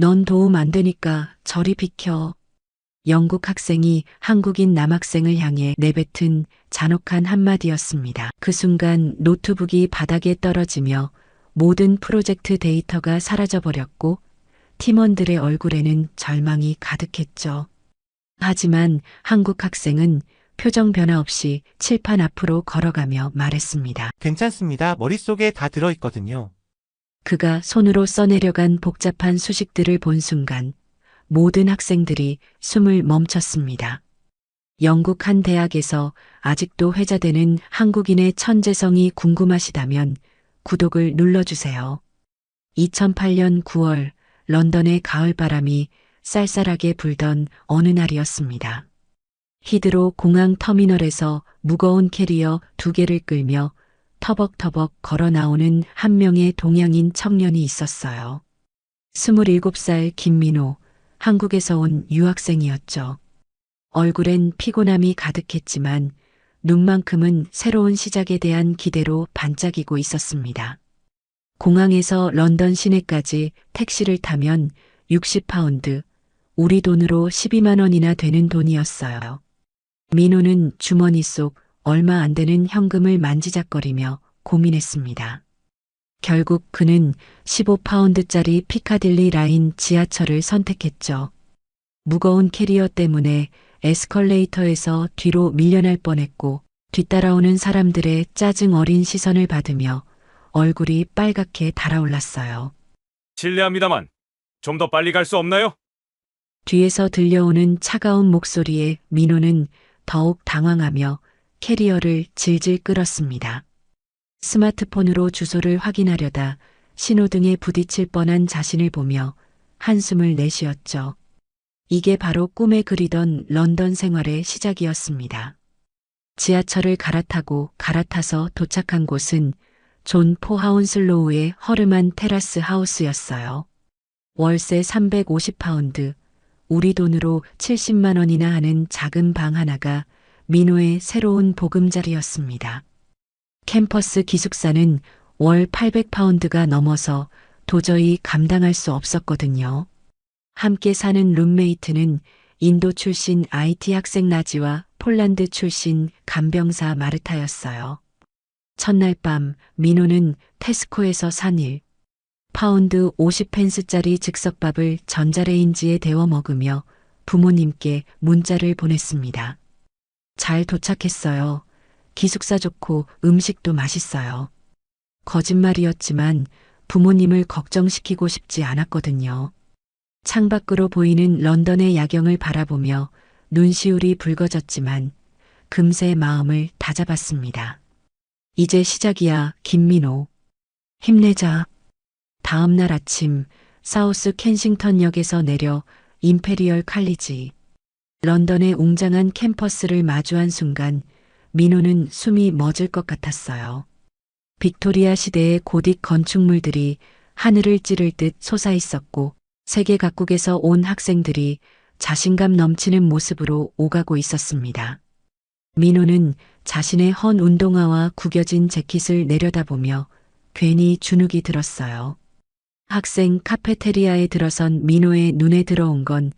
넌 도움 안 되니까 저리 비켜. 영국 학생이 한국인 남학생을 향해 내뱉은 잔혹한 한마디였습니다. 그 순간 노트북이 바닥에 떨어지며 모든 프로젝트 데이터가 사라져버렸고 팀원들의 얼굴에는 절망이 가득했죠. 하지만 한국 학생은 표정 변화 없이 칠판 앞으로 걸어가며 말했습니다. 괜찮습니다. 머릿속에 다 들어있거든요. 그가 손으로 써내려간 복잡한 수식들을 본 순간 모든 학생들이 숨을 멈췄습니다. 영국 한 대학에서 아직도 회자되는 한국인의 천재성이 궁금하시다면 구독을 눌러주세요. 2008년 9월 런던의 가을바람이 쌀쌀하게 불던 어느 날이었습니다. 히드로 공항 터미널에서 무거운 캐리어 2개를 끌며 터벅터벅 걸어 나오는 한 명의 동양인 청년이 있었어요. 27살 김민호, 한국에서 온 유학생이었죠. 얼굴엔 피곤함이 가득했지만 눈만큼은 새로운 시작에 대한 기대로 반짝이고 있었습니다. 공항에서 런던 시내까지 택시를 타면 60파운드, 우리 돈으로 12만 원이나 되는 돈이었어요. 민호는 주머니 속 얼마 안 되는 현금을 만지작거리며 고민했습니다. 결국 그는 15파운드짜리 피카딜리 라인 지하철을 선택했죠. 무거운 캐리어 때문에 에스컬레이터에서 뒤로 밀려날 뻔했고 뒤따라오는 사람들의 짜증 어린 시선을 받으며 얼굴이 빨갛게 달아올랐어요. 실례합니다만 좀 더 빨리 갈 수 없나요? 뒤에서 들려오는 차가운 목소리에 민호는 더욱 당황하며 캐리어를 질질 끌었습니다. 스마트폰으로 주소를 확인하려다 신호등에 부딪힐 뻔한 자신을 보며 한숨을 내쉬었죠. 이게 바로 꿈에 그리던 런던 생활의 시작이었습니다. 지하철을 갈아타서 도착한 곳은 존 포 하운슬로우의 허름한 테라스 하우스였어요. 월세 350파운드, 우리 돈으로 70만 원이나 하는 작은 방 하나가 민호의 새로운 보금자리였습니다. 캠퍼스 기숙사는 월 800파운드가 넘어서 도저히 감당할 수 없었거든요. 함께 사는 룸메이트는 인도 출신 IT 학생 나지와 폴란드 출신 간병사 마르타였어요. 첫날 밤 민호는 테스코에서 산 1파운드 50펜스짜리 즉석밥을 전자레인지에 데워 먹으며 부모님께 문자를 보냈습니다. 잘 도착했어요. 기숙사 좋고 음식도 맛있어요. 거짓말이었지만 부모님을 걱정시키고 싶지 않았거든요. 창밖으로 보이는 런던의 야경을 바라보며 눈시울이 붉어졌지만 금세 마음을 다잡았습니다. 이제 시작이야, 김민호. 힘내자. 다음 날 아침 사우스 켄싱턴역에서 내려 임페리얼 칼리지. 런던의 웅장한 캠퍼스를 마주한 순간 민호는 숨이 멎을 것 같았어요. 빅토리아 시대의 고딕 건축물들이 하늘을 찌를 듯 솟아 있었고 세계 각국에서 온 학생들이 자신감 넘치는 모습으로 오가고 있었습니다. 민호는 자신의 헌 운동화와 구겨진 재킷을 내려다보며 괜히 주눅이 들었어요. 학생 카페테리아에 들어선 민호의 눈에 들어온 건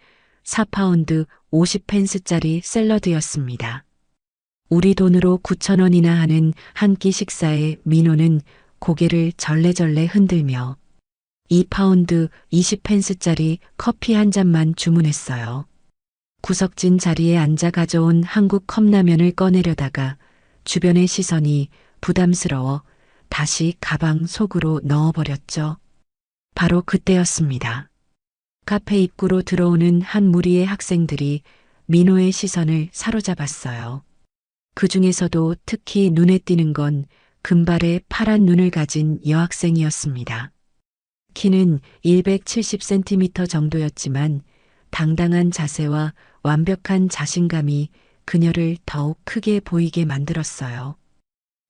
4파운드 50펜스짜리 샐러드였습니다. 우리 돈으로 9천 원이나 하는 한 끼 식사에 민호는 고개를 절레절레 흔들며 2파운드 20펜스짜리 커피 한 잔만 주문했어요. 구석진 자리에 앉아 가져온 한국 컵라면을 꺼내려다가 주변의 시선이 부담스러워 다시 가방 속으로 넣어버렸죠. 바로 그때였습니다. 카페 입구로 들어오는 한 무리의 학생들이 민호의 시선을 사로잡았어요. 그 중에서도 특히 눈에 띄는 건 금발의 파란 눈을 가진 여학생이었습니다. 키는 170cm 정도였지만 당당한 자세와 완벽한 자신감이 그녀를 더욱 크게 보이게 만들었어요.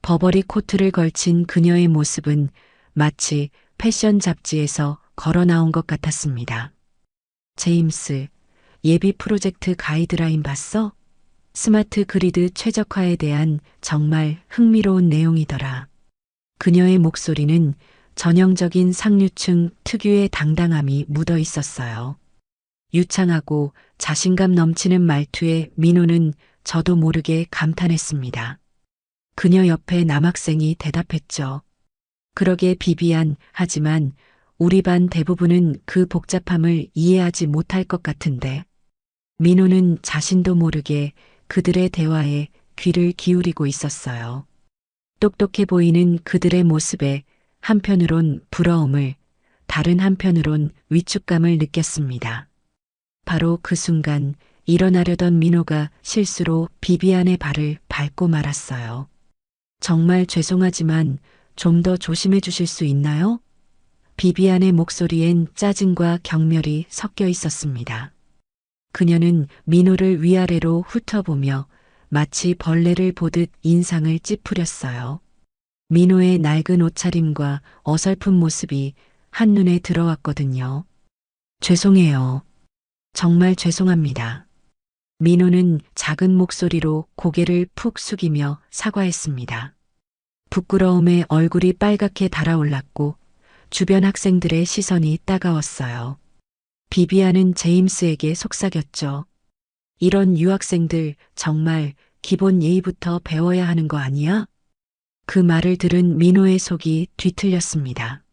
버버리 코트를 걸친 그녀의 모습은 마치 패션 잡지에서 걸어 나온 것 같았습니다. 제임스, 예비 프로젝트 가이드라인 봤어? 스마트 그리드 최적화에 대한 정말 흥미로운 내용이더라. 그녀의 목소리는 전형적인 상류층 특유의 당당함이 묻어 있었어요. 유창하고 자신감 넘치는 말투에 민호는 저도 모르게 감탄했습니다. 그녀 옆에 남학생이 대답했죠. 그러게 비비안, 하지만 우리 반 대부분은 그 복잡함을 이해하지 못할 것 같은데. 민호는 자신도 모르게 그들의 대화에 귀를 기울이고 있었어요. 똑똑해 보이는 그들의 모습에 한편으론 부러움을, 다른 한편으론 위축감을 느꼈습니다. 바로 그 순간 일어나려던 민호가 실수로 비비안의 발을 밟고 말았어요. 정말 죄송하지만 좀 더 조심해 주실 수 있나요? 비비안의 목소리엔 짜증과 경멸이 섞여 있었습니다. 그녀는 민호를 위아래로 훑어보며 마치 벌레를 보듯 인상을 찌푸렸어요. 민호의 낡은 옷차림과 어설픈 모습이 한눈에 들어왔거든요. 죄송해요. 정말 죄송합니다. 민호는 작은 목소리로 고개를 푹 숙이며 사과했습니다. 부끄러움에 얼굴이 빨갛게 달아올랐고 주변 학생들의 시선이 따가웠어요. 비비안은 제임스에게 속삭였죠. 이런 유학생들 정말 기본 예의부터 배워야 하는 거 아니야? 그 말을 들은 민호의 속이 뒤틀렸습니다.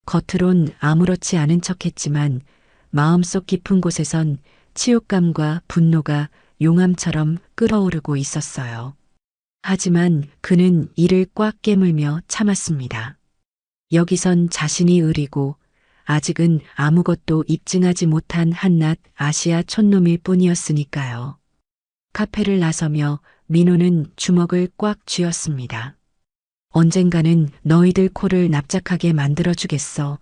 겉으론 아무렇지 않은 척했지만 마음속 깊은 곳에선 치욕감과 분노가 용암처럼 끓어오르고 있었어요. 하지만 그는 이를 꽉 깨물며 참았습니다. 여기선 자신이 의리고 아직은 아무것도 입증하지 못한 한낱 아시아 촌놈일 뿐이었으니까요. 카페를 나서며 민호는 주먹을 꽉 쥐었습니다. 언젠가는 너희들 코를 납작하게 만들어주겠어.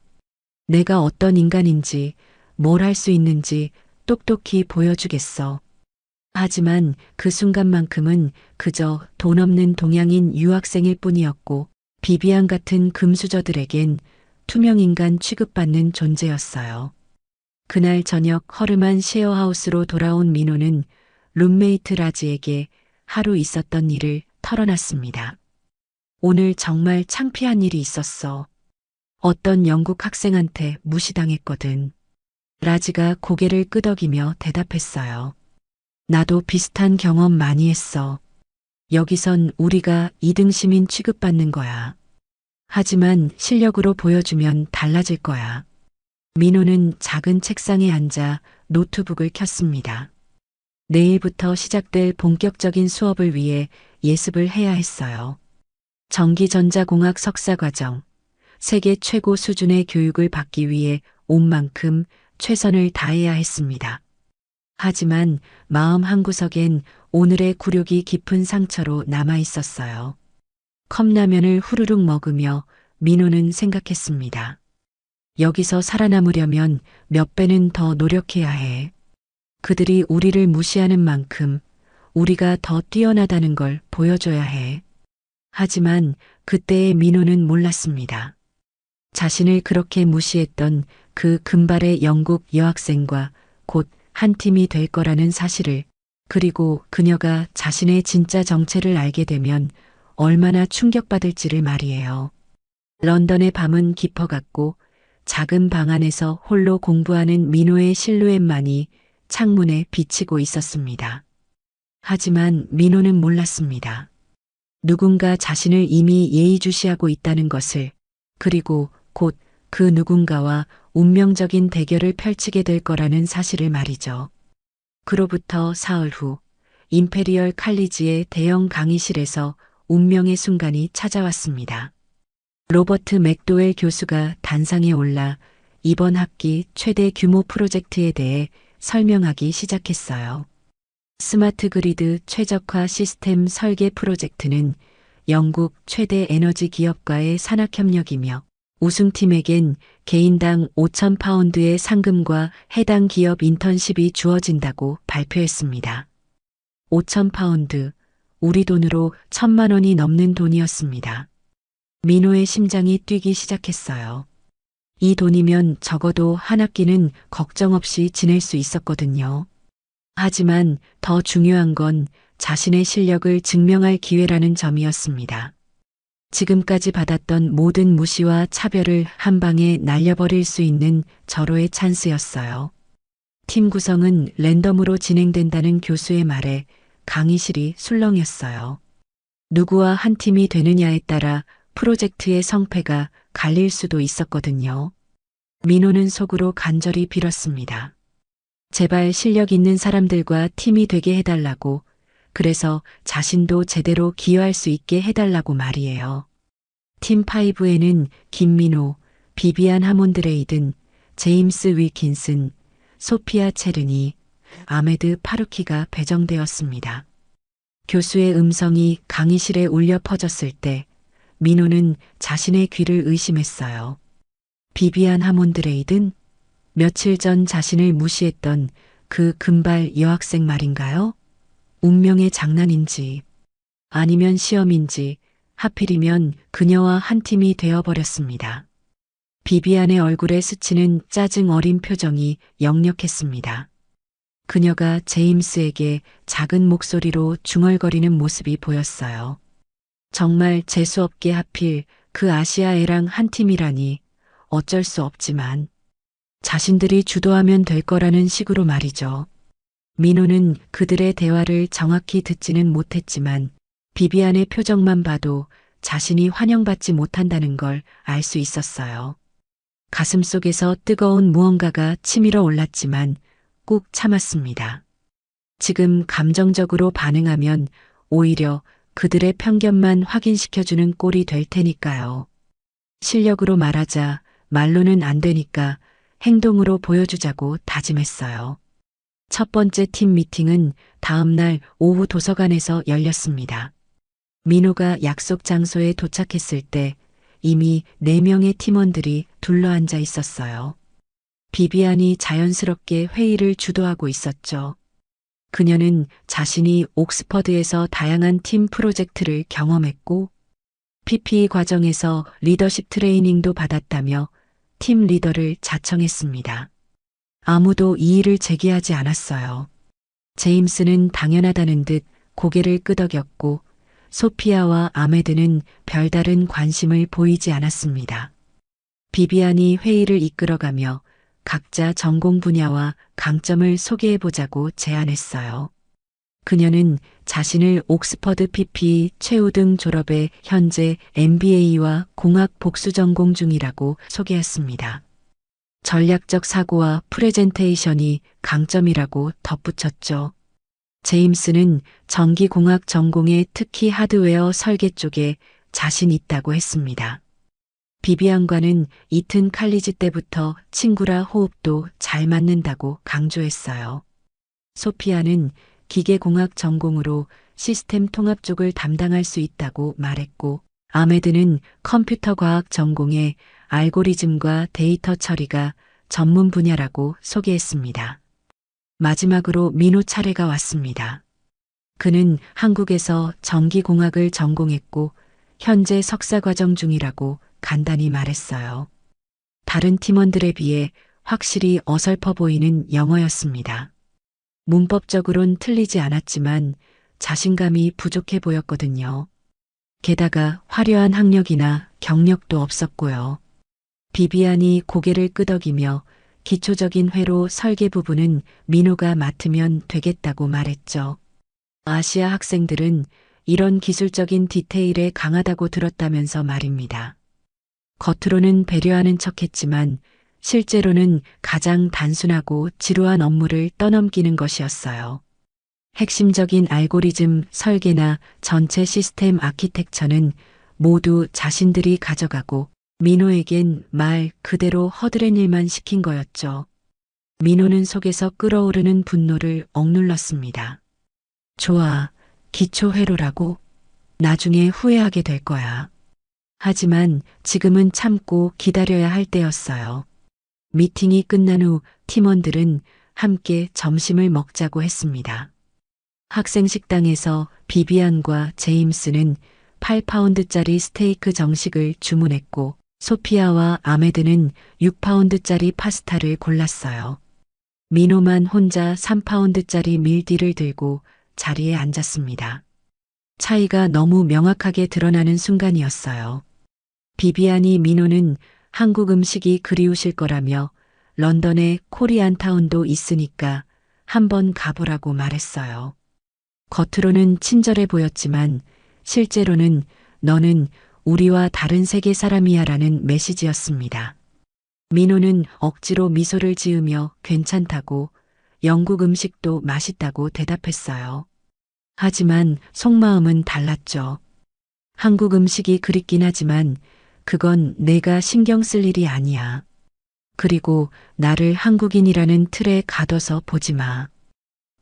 내가 어떤 인간인지, 뭘 할 수 있는지 똑똑히 보여주겠어. 하지만 그 순간만큼은 그저 돈 없는 동양인 유학생일 뿐이었고 비비안 같은 금수저들에겐 투명인간 취급받는 존재였어요. 그날 저녁 허름한 셰어하우스로 돌아온 민호는 룸메이트 라지에게 하루 있었던 일을 털어놨습니다. 오늘 정말 창피한 일이 있었어. 어떤 영국 학생한테 무시당했거든. 라지가 고개를 끄덕이며 대답했어요. 나도 비슷한 경험 많이 했어. 여기선 우리가 2등 시민 취급받는 거야. 하지만 실력으로 보여주면 달라질 거야. 민호는 작은 책상에 앉아 노트북을 켰습니다. 내일부터 시작될 본격적인 수업을 위해 예습을 해야 했어요. 전기전자공학 석사과정, 세계 최고 수준의 교육을 받기 위해 온 만큼 최선을 다해야 했습니다. 하지만 마음 한구석엔 오늘의 굴욕이 깊은 상처로 남아 있었어요. 컵라면을 후루룩 먹으며 민호는 생각했습니다. 여기서 살아남으려면 몇 배는 더 노력해야 해. 그들이 우리를 무시하는 만큼 우리가 더 뛰어나다는 걸 보여줘야 해. 하지만 그때의 민호는 몰랐습니다. 자신을 그렇게 무시했던 그 금발의 영국 여학생과 곧 한 팀이 될 거라는 사실을, 그리고 그녀가 자신의 진짜 정체를 알게 되면 얼마나 충격받을지를 말이에요. 런던의 밤은 깊어갔고 작은 방 안에서 홀로 공부하는 민호의 실루엣만이 창문에 비치고 있었습니다. 하지만 민호는 몰랐습니다. 누군가 자신을 이미 예의주시하고 있다는 것을, 그리고 곧 그 누군가와 운명적인 대결을 펼치게 될 거라는 사실을 말이죠. 그로부터 사흘 후 임페리얼 칼리지의 대형 강의실에서 운명의 순간이 찾아왔습니다. 로버트 맥도웰 교수가 단상에 올라 이번 학기 최대 규모 프로젝트에 대해 설명하기 시작했어요. 스마트 그리드 최적화 시스템 설계 프로젝트는 영국 최대 에너지 기업과의 산학협력이며 우승팀에겐 개인당 5,000파운드의 상금과 해당 기업 인턴십이 주어진다고 발표했습니다. 5,000파운드, 우리 돈으로 1,000만 원이 넘는 돈이었습니다. 민호의 심장이 뛰기 시작했어요. 이 돈이면 적어도 한 학기는 걱정 없이 지낼 수 있었거든요. 하지만 더 중요한 건 자신의 실력을 증명할 기회라는 점이었습니다. 지금까지 받았던 모든 무시와 차별을 한 방에 날려버릴 수 있는 절호의 찬스였어요. 팀 구성은 랜덤으로 진행된다는 교수의 말에 강의실이 술렁였어요. 누구와 한 팀이 되느냐에 따라 프로젝트의 성패가 갈릴 수도 있었거든요. 민호는 속으로 간절히 빌었습니다. 제발 실력 있는 사람들과 팀이 되게 해달라고, 그래서 자신도 제대로 기여할 수 있게 해달라고 말이에요. 팀 5에는 김민호, 비비안 하몬드레이든, 제임스 윌킨슨, 소피아 체르니, 아메드 파루키가 배정되었습니다. 교수의 음성이 강의실에 울려 퍼졌을 때 민호는 자신의 귀를 의심했어요. 비비안 하몬드레이든? 며칠 전 자신을 무시했던 그 금발 여학생 말인가요? 운명의 장난인지 아니면 시험인지 하필이면 그녀와 한 팀이 되어버렸습니다. 비비안의 얼굴에 스치는 짜증 어린 표정이 역력했습니다. 그녀가 제임스에게 작은 목소리로 중얼거리는 모습이 보였어요. 정말 재수없게 하필 그 아시아 애랑 한 팀이라니 어쩔 수 없지만 자신들이 주도하면 될 거라는 식으로 말이죠. 민호는 그들의 대화를 정확히 듣지는 못했지만 비비안의 표정만 봐도 자신이 환영받지 못한다는 걸 알 수 있었어요. 가슴속에서 뜨거운 무언가가 치밀어 올랐지만 꾹 참았습니다. 지금 감정적으로 반응하면 오히려 그들의 편견만 확인시켜주는 꼴이 될 테니까요. 실력으로 말하자 말로는 안 되니까 행동으로 보여주자고 다짐했어요. 첫 번째 팀 미팅은 다음 날 오후 도서관에서 열렸습니다. 민호가 약속 장소에 도착했을 때 이미 4명의 팀원들이 둘러앉아 있었어요. 비비안이 자연스럽게 회의를 주도하고 있었죠. 그녀는 자신이 옥스퍼드에서 다양한 팀 프로젝트를 경험했고 PPE 과정에서 리더십 트레이닝도 받았다며 팀 리더를 자청했습니다. 아무도 이의를 제기하지 않았어요. 제임스는 당연하다는 듯 고개를 끄덕였고 소피아와 아메드는 별다른 관심을 보이지 않았습니다. 비비안이 회의를 이끌어가며 각자 전공 분야와 강점을 소개해보자고 제안했어요. 그녀는 자신을 옥스퍼드 PPE 최우등 졸업에 현재 MBA와 공학 복수 전공 중이라고 소개했습니다. 전략적 사고와 프레젠테이션이 강점이라고 덧붙였죠. 제임스는 전기공학 전공에 특히 하드웨어 설계 쪽에 자신 있다고 했습니다. 비비안과는 이튼 칼리지 때부터 친구라 호흡도 잘 맞는다고 강조했어요. 소피아는 기계공학 전공으로 시스템 통합 쪽을 담당할 수 있다고 말했고, 아메드는 컴퓨터 과학 전공에 알고리즘과 데이터 처리가 전문 분야라고 소개했습니다. 마지막으로 민호 차례가 왔습니다. 그는 한국에서 전기공학을 전공했고 현재 석사과정 중이라고 간단히 말했어요. 다른 팀원들에 비해 확실히 어설퍼 보이는 영어였습니다. 문법적으론 틀리지 않았지만 자신감이 부족해 보였거든요. 게다가 화려한 학력이나 경력도 없었고요. 비비안이 고개를 끄덕이며 기초적인 회로 설계 부분은 민호가 맡으면 되겠다고 말했죠. 아시아 학생들은 이런 기술적인 디테일에 강하다고 들었다면서 말입니다. 겉으로는 배려하는 척했지만 실제로는 가장 단순하고 지루한 업무를 떠넘기는 것이었어요. 핵심적인 알고리즘 설계나 전체 시스템 아키텍처는 모두 자신들이 가져가고 민호에겐 말 그대로 허드렛 일만 시킨 거였죠. 민호는 속에서 끓어오르는 분노를 억눌렀습니다. 좋아, 기초회로라고? 나중에 후회하게 될 거야. 하지만 지금은 참고 기다려야 할 때였어요. 미팅이 끝난 후 팀원들은 함께 점심을 먹자고 했습니다. 학생 식당에서 비비안과 제임스는 8파운드짜리 스테이크 정식을 주문했고 소피아와 아메드는 6파운드짜리 파스타를 골랐어요. 민호만 혼자 3파운드짜리 밀디를 들고 자리에 앉았습니다. 차이가 너무 명확하게 드러나는 순간이었어요. 비비안이 민호는 한국 음식이 그리우실 거라며 런던에 코리안타운도 있으니까 한번 가보라고 말했어요. 겉으로는 친절해 보였지만 실제로는 너는 우리와 다른 세계 사람이야 라는 메시지였습니다. 민호는 억지로 미소를 지으며 괜찮다고 영국 음식도 맛있다고 대답했어요. 하지만 속마음은 달랐죠. 한국 음식이 그립긴 하지만 그건 내가 신경 쓸 일이 아니야. 그리고 나를 한국인이라는 틀에 가둬서 보지 마.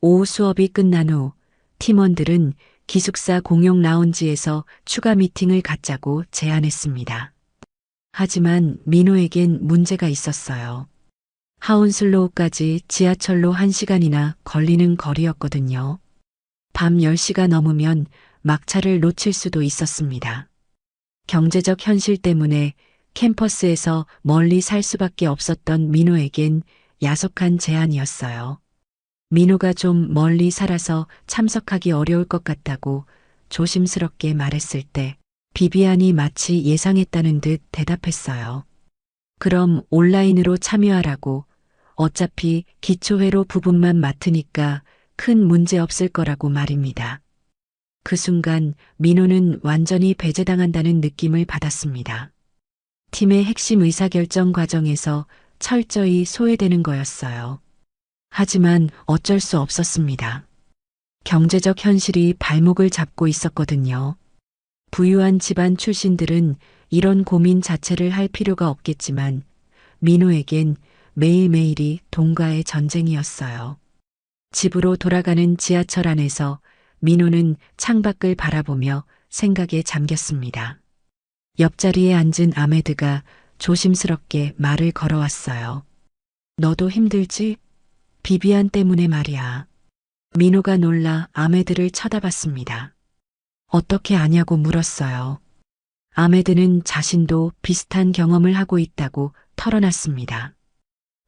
오후 수업이 끝난 후 팀원들은 기숙사 공용 라운지에서 추가 미팅을 갖자고 제안했습니다. 하지만 민호에겐 문제가 있었어요. 하운슬로우까지 지하철로 1시간이나 걸리는 거리였거든요. 밤 10시가 넘으면 막차를 놓칠 수도 있었습니다. 경제적 현실 때문에 캠퍼스에서 멀리 살 수밖에 없었던 민호에겐 야속한 제안이었어요. 민호가 좀 멀리 살아서 참석하기 어려울 것 같다고 조심스럽게 말했을 때 비비안이 마치 예상했다는 듯 대답했어요. 그럼 온라인으로 참여하라고. 어차피 기초회로 부분만 맡으니까 큰 문제 없을 거라고 말입니다. 그 순간 민호는 완전히 배제당한다는 느낌을 받았습니다. 팀의 핵심 의사결정 과정에서 철저히 소외되는 거였어요. 하지만 어쩔 수 없었습니다. 경제적 현실이 발목을 잡고 있었거든요. 부유한 집안 출신들은 이런 고민 자체를 할 필요가 없겠지만 민호에겐 매일매일이 돈과의 전쟁이었어요. 집으로 돌아가는 지하철 안에서 민호는 창밖을 바라보며 생각에 잠겼습니다. 옆자리에 앉은 아메드가 조심스럽게 말을 걸어왔어요. 너도 힘들지? 비비안 때문에 말이야. 민호가 놀라 아메드를 쳐다봤습니다. 어떻게 아냐고 물었어요. 아메드는 자신도 비슷한 경험을 하고 있다고 털어놨습니다.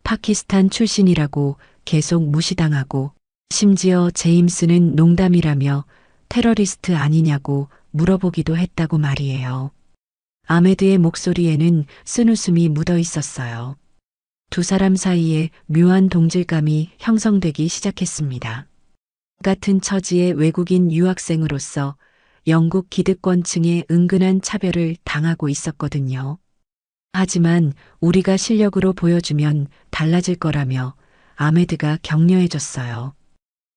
파키스탄 출신이라고 계속 무시당하고 심지어 제임스는 농담이라며 테러리스트 아니냐고 물어보기도 했다고 말이에요. 아메드의 목소리에는 쓴웃음이 묻어 있었어요. 두 사람 사이에 묘한 동질감이 형성되기 시작했습니다. 같은 처지의 외국인 유학생으로서 영국 기득권층의 은근한 차별을 당하고 있었거든요. 하지만 우리가 실력으로 보여주면 달라질 거라며 아메드가 격려해줬어요.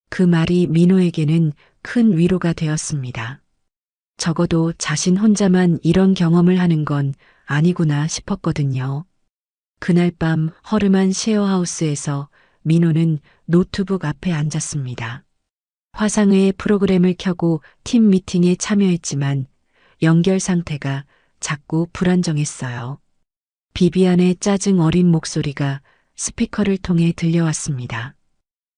그 말이 민호에게는 큰 위로가 되었습니다. 적어도 자신 혼자만 이런 경험을 하는 건 아니구나 싶었거든요. 그날 밤 허름한 셰어하우스에서 민호는 노트북 앞에 앉았습니다. 화상회의 프로그램을 켜고 팀 미팅에 참여했지만 연결 상태가 자꾸 불안정했어요. 비비안의 짜증 어린 목소리가 스피커를 통해 들려왔습니다.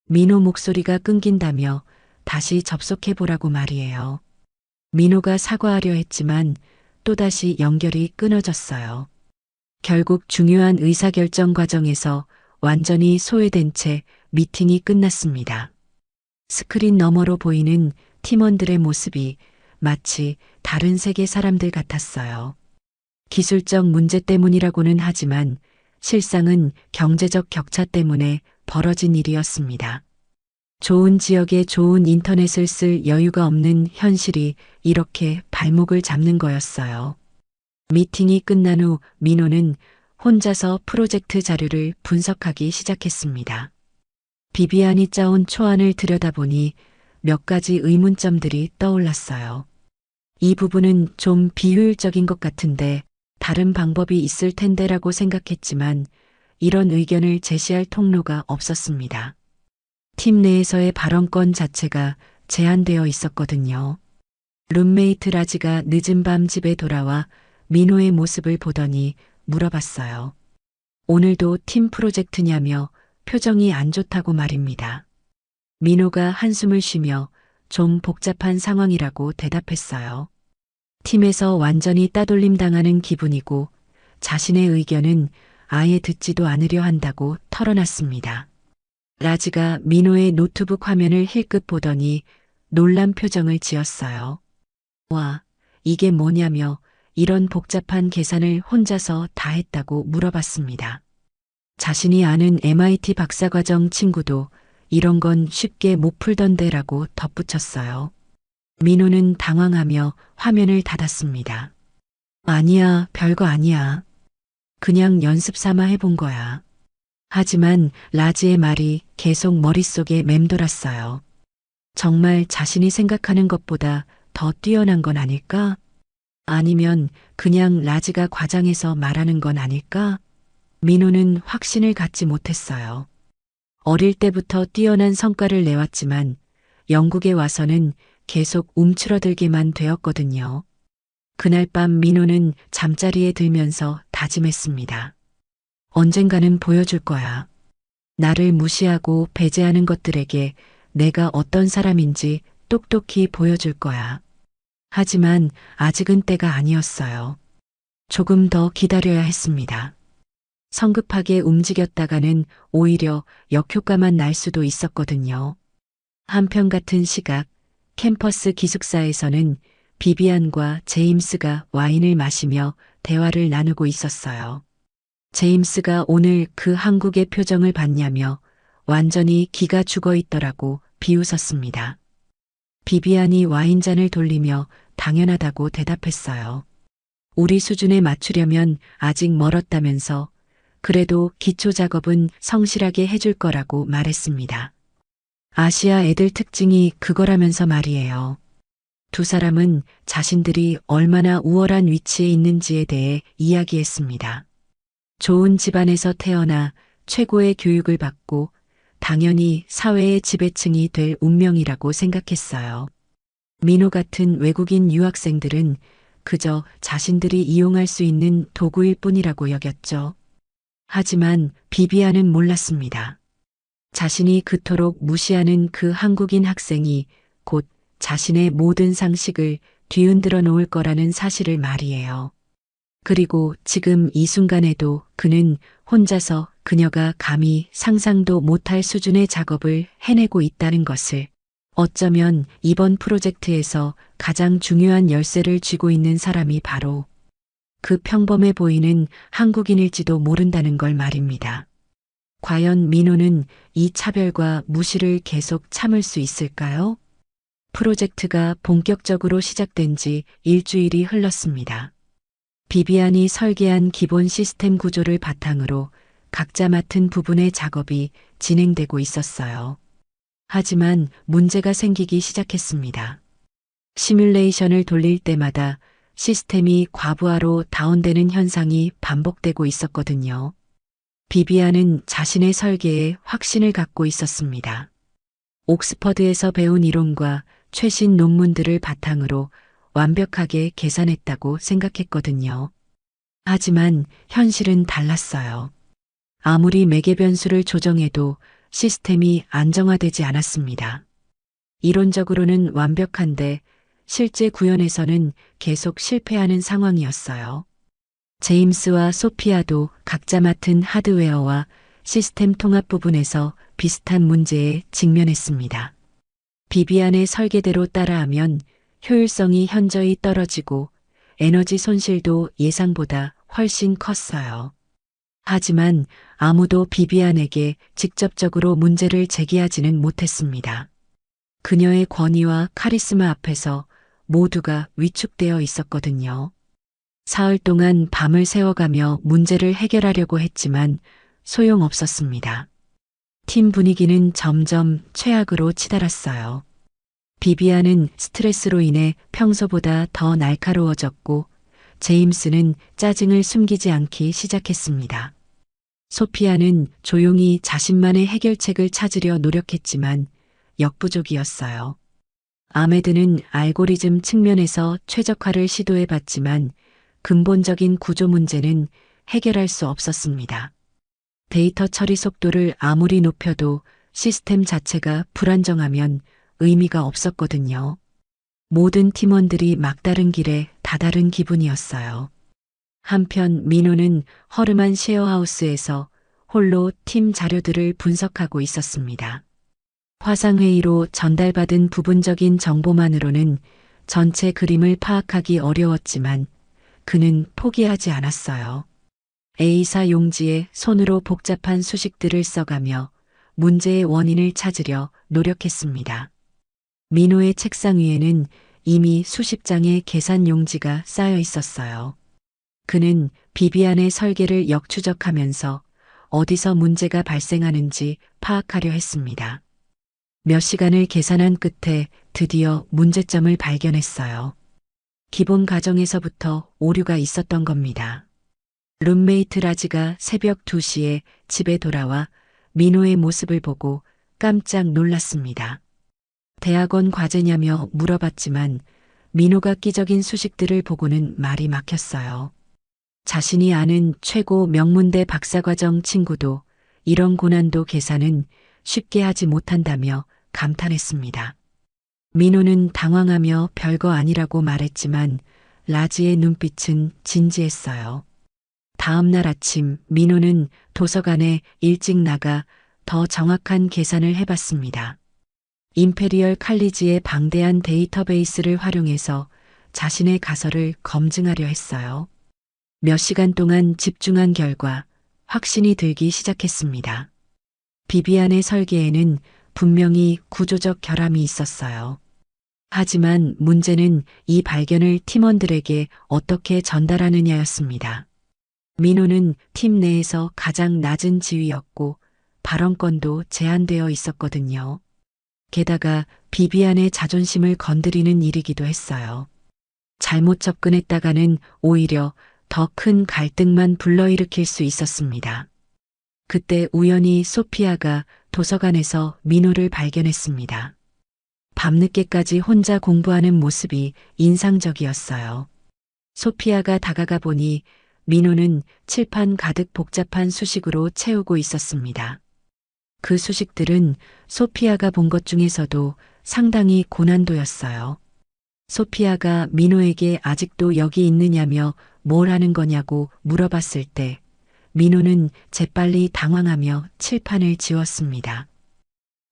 민호 목소리가 끊긴다며 다시 접속해보라고 말이에요. 민호가 사과하려 했지만 또다시 연결이 끊어졌어요. 결국 중요한 의사결정 과정에서 완전히 소외된 채 미팅이 끝났습니다. 스크린 너머로 보이는 팀원들의 모습이 마치 다른 세계 사람들 같았어요. 기술적 문제 때문이라고는 하지만 실상은 경제적 격차 때문에 벌어진 일이었습니다. 좋은 지역에 좋은 인터넷을 쓸 여유가 없는 현실이 이렇게 발목을 잡는 거였어요. 미팅이 끝난 후 민호는 혼자서 프로젝트 자료를 분석하기 시작했습니다. 비비안이 짜온 초안을 들여다보니 몇 가지 의문점들이 떠올랐어요. 이 부분은 좀 비효율적인 것 같은데 다른 방법이 있을 텐데라고 생각했지만 이런 의견을 제시할 통로가 없었습니다. 팀 내에서의 발언권 자체가 제한되어 있었거든요. 룸메이트 라지가 늦은 밤 집에 돌아와 민호의 모습을 보더니 물어봤어요. 오늘도 팀 프로젝트냐며 표정이 안 좋다고 말입니다. 민호가 한숨을 쉬며 좀 복잡한 상황이라고 대답했어요. 팀에서 완전히 따돌림 당하는 기분이고 자신의 의견은 아예 듣지도 않으려 한다고 털어놨습니다. 라지가 민호의 노트북 화면을 힐끗 보더니 놀란 표정을 지었어요. 와, 이게 뭐냐며 이런 복잡한 계산을 혼자서 다 했다고 물어봤습니다. 자신이 아는 MIT 박사과정 친구도 이런 건 쉽게 못 풀던데라고 덧붙였어요. 민호는 당황하며 화면을 닫았습니다. 아니야, 별거 아니야. 그냥 연습 삼아 해본 거야. 하지만 라지의 말이 계속 머릿속에 맴돌았어요. 정말 자신이 생각하는 것보다 더 뛰어난 건 아닐까? 아니면 그냥 라지가 과장해서 말하는 건 아닐까? 민호는 확신을 갖지 못했어요. 어릴 때부터 뛰어난 성과를 내왔지만 영국에 와서는 계속 움츠러들기만 되었거든요. 그날 밤 민호는 잠자리에 들면서 다짐했습니다. 언젠가는 보여줄 거야. 나를 무시하고 배제하는 것들에게 내가 어떤 사람인지 똑똑히 보여줄 거야. 하지만 아직은 때가 아니었어요. 조금 더 기다려야 했습니다. 성급하게 움직였다가는 오히려 역효과만 날 수도 있었거든요. 한편 같은 시각, 캠퍼스 기숙사에서는 비비안과 제임스가 와인을 마시며 대화를 나누고 있었어요. 제임스가 오늘 그 한국의 표정을 봤냐며 완전히 기가 죽어 있더라고 비웃었습니다. 비비안이 와인잔을 돌리며 당연하다고 대답했어요. 우리 수준에 맞추려면 아직 멀었다면서 그래도 기초 작업은 성실하게 해줄 거라고 말했습니다. 아시아 애들 특징이 그거라면서 말이에요. 두 사람은 자신들이 얼마나 우월한 위치에 있는지에 대해 이야기했습니다. 좋은 집안에서 태어나 최고의 교육을 받고 당연히 사회의 지배층이 될 운명이라고 생각했어요. 민호 같은 외국인 유학생들은 그저 자신들이 이용할 수 있는 도구일 뿐이라고 여겼죠. 하지만 비비안은 몰랐습니다. 자신이 그토록 무시하는 그 한국인 학생이 곧 자신의 모든 상식을 뒤흔들어 놓을 거라는 사실을 말이에요. 그리고 지금 이 순간에도 그는 혼자서 그녀가 감히 상상도 못할 수준의 작업을 해내고 있다는 것을, 어쩌면 이번 프로젝트에서 가장 중요한 열쇠를 쥐고 있는 사람이 바로 그 평범해 보이는 한국인일지도 모른다는 걸 말입니다. 과연 민호는 이 차별과 무시를 계속 참을 수 있을까요? 프로젝트가 본격적으로 시작된 지 일주일이 흘렀습니다. 비비안이 설계한 기본 시스템 구조를 바탕으로 각자 맡은 부분의 작업이 진행되고 있었어요. 하지만 문제가 생기기 시작했습니다. 시뮬레이션을 돌릴 때마다 시스템이 과부하로 다운되는 현상이 반복되고 있었거든요. 비비안은 자신의 설계에 확신을 갖고 있었습니다. 옥스퍼드에서 배운 이론과 최신 논문들을 바탕으로 완벽하게 계산했다고 생각했거든요. 하지만 현실은 달랐어요. 아무리 매개 변수를 조정해도 시스템이 안정화되지 않았습니다. 이론적으로는 완벽한데 실제 구현에서는 계속 실패하는 상황이었어요. 제임스와 소피아도 각자 맡은 하드웨어와 시스템 통합 부분에서 비슷한 문제에 직면했습니다. 비비안의 설계대로 따라하면 효율성이 현저히 떨어지고 에너지 손실도 예상보다 훨씬 컸어요. 하지만 아무도 비비안에게 직접적으로 문제를 제기하지는 못했습니다. 그녀의 권위와 카리스마 앞에서 모두가 위축되어 있었거든요. 사흘 동안 밤을 새워가며 문제를 해결하려고 했지만 소용없었습니다. 팀 분위기는 점점 최악으로 치달았어요. 비비안은 스트레스로 인해 평소보다 더 날카로워졌고 제임스는 짜증을 숨기지 않기 시작했습니다. 소피아는 조용히 자신만의 해결책을 찾으려 노력했지만 역부족이었어요. 아메드는 알고리즘 측면에서 최적화를 시도해봤지만 근본적인 구조 문제는 해결할 수 없었습니다. 데이터 처리 속도를 아무리 높여도 시스템 자체가 불안정하면 의미가 없었거든요. 모든 팀원들이 막다른 길에 다다른 기분이었어요. 한편 민호는 허름한 셰어하우스에서 홀로 팀 자료들을 분석하고 있었습니다. 화상회의로 전달받은 부분적인 정보만으로는 전체 그림을 파악하기 어려웠지만 그는 포기하지 않았어요. A사 용지에 손으로 복잡한 수식들을 써가며 문제의 원인을 찾으려 노력했습니다. 민호의 책상 위에는 이미 수십 장의 계산 용지가 쌓여 있었어요. 그는 비비안의 설계를 역추적하면서 어디서 문제가 발생하는지 파악하려 했습니다. 몇 시간을 계산한 끝에 드디어 문제점을 발견했어요. 기본 가정에서부터 오류가 있었던 겁니다. 룸메이트 라지가 새벽 2시에 집에 돌아와 민호의 모습을 보고 깜짝 놀랐습니다. 대학원 과제냐며 물어봤지만 민호가 끼적인 수식들을 보고는 말이 막혔어요. 자신이 아는 최고 명문대 박사과정 친구도 이런 고난도 계산은 쉽게 하지 못한다며 감탄했습니다. 민호는 당황하며 별거 아니라고 말했지만 라지의 눈빛은 진지했어요. 다음 날 아침 민호는 도서관에 일찍 나가 더 정확한 계산을 해봤습니다. 임페리얼 칼리지의 방대한 데이터베이스를 활용해서 자신의 가설을 검증하려 했어요. 몇 시간 동안 집중한 결과 확신이 들기 시작했습니다. 비비안의 설계에는 분명히 구조적 결함이 있었어요. 하지만 문제는 이 발견을 팀원들에게 어떻게 전달하느냐였습니다. 민호는 팀 내에서 가장 낮은 지위였고 발언권도 제한되어 있었거든요. 게다가 비비안의 자존심을 건드리는 일이기도 했어요. 잘못 접근했다가는 오히려 더 큰 갈등만 불러일으킬 수 있었습니다. 그때 우연히 소피아가 도서관에서 민호를 발견했습니다. 밤늦게까지 혼자 공부하는 모습이 인상적이었어요. 소피아가 다가가 보니 민호는 칠판 가득 복잡한 수식으로 채우고 있었습니다. 그 수식들은 소피아가 본 것 중에서도 상당히 고난도였어요. 소피아가 민호에게 아직도 여기 있느냐며 뭘 하는 거냐고 물어봤을 때 민호는 재빨리 당황하며 칠판을 지웠습니다.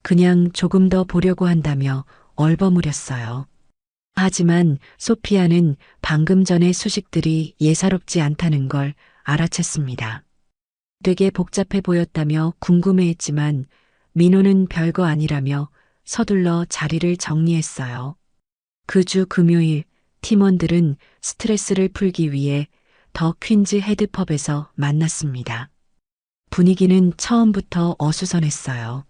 그냥 조금 더 보려고 한다며 얼버무렸어요. 하지만 소피아는 방금 전의 수식들이 예사롭지 않다는 걸 알아챘습니다. 되게 복잡해 보였다며 궁금해했지만 민호는 별거 아니라며 서둘러 자리를 정리했어요. 그 주 금요일 팀원들은 스트레스를 풀기 위해 더 퀸즈 헤드펍에서 만났습니다. 분위기는 처음부터 어수선했어요.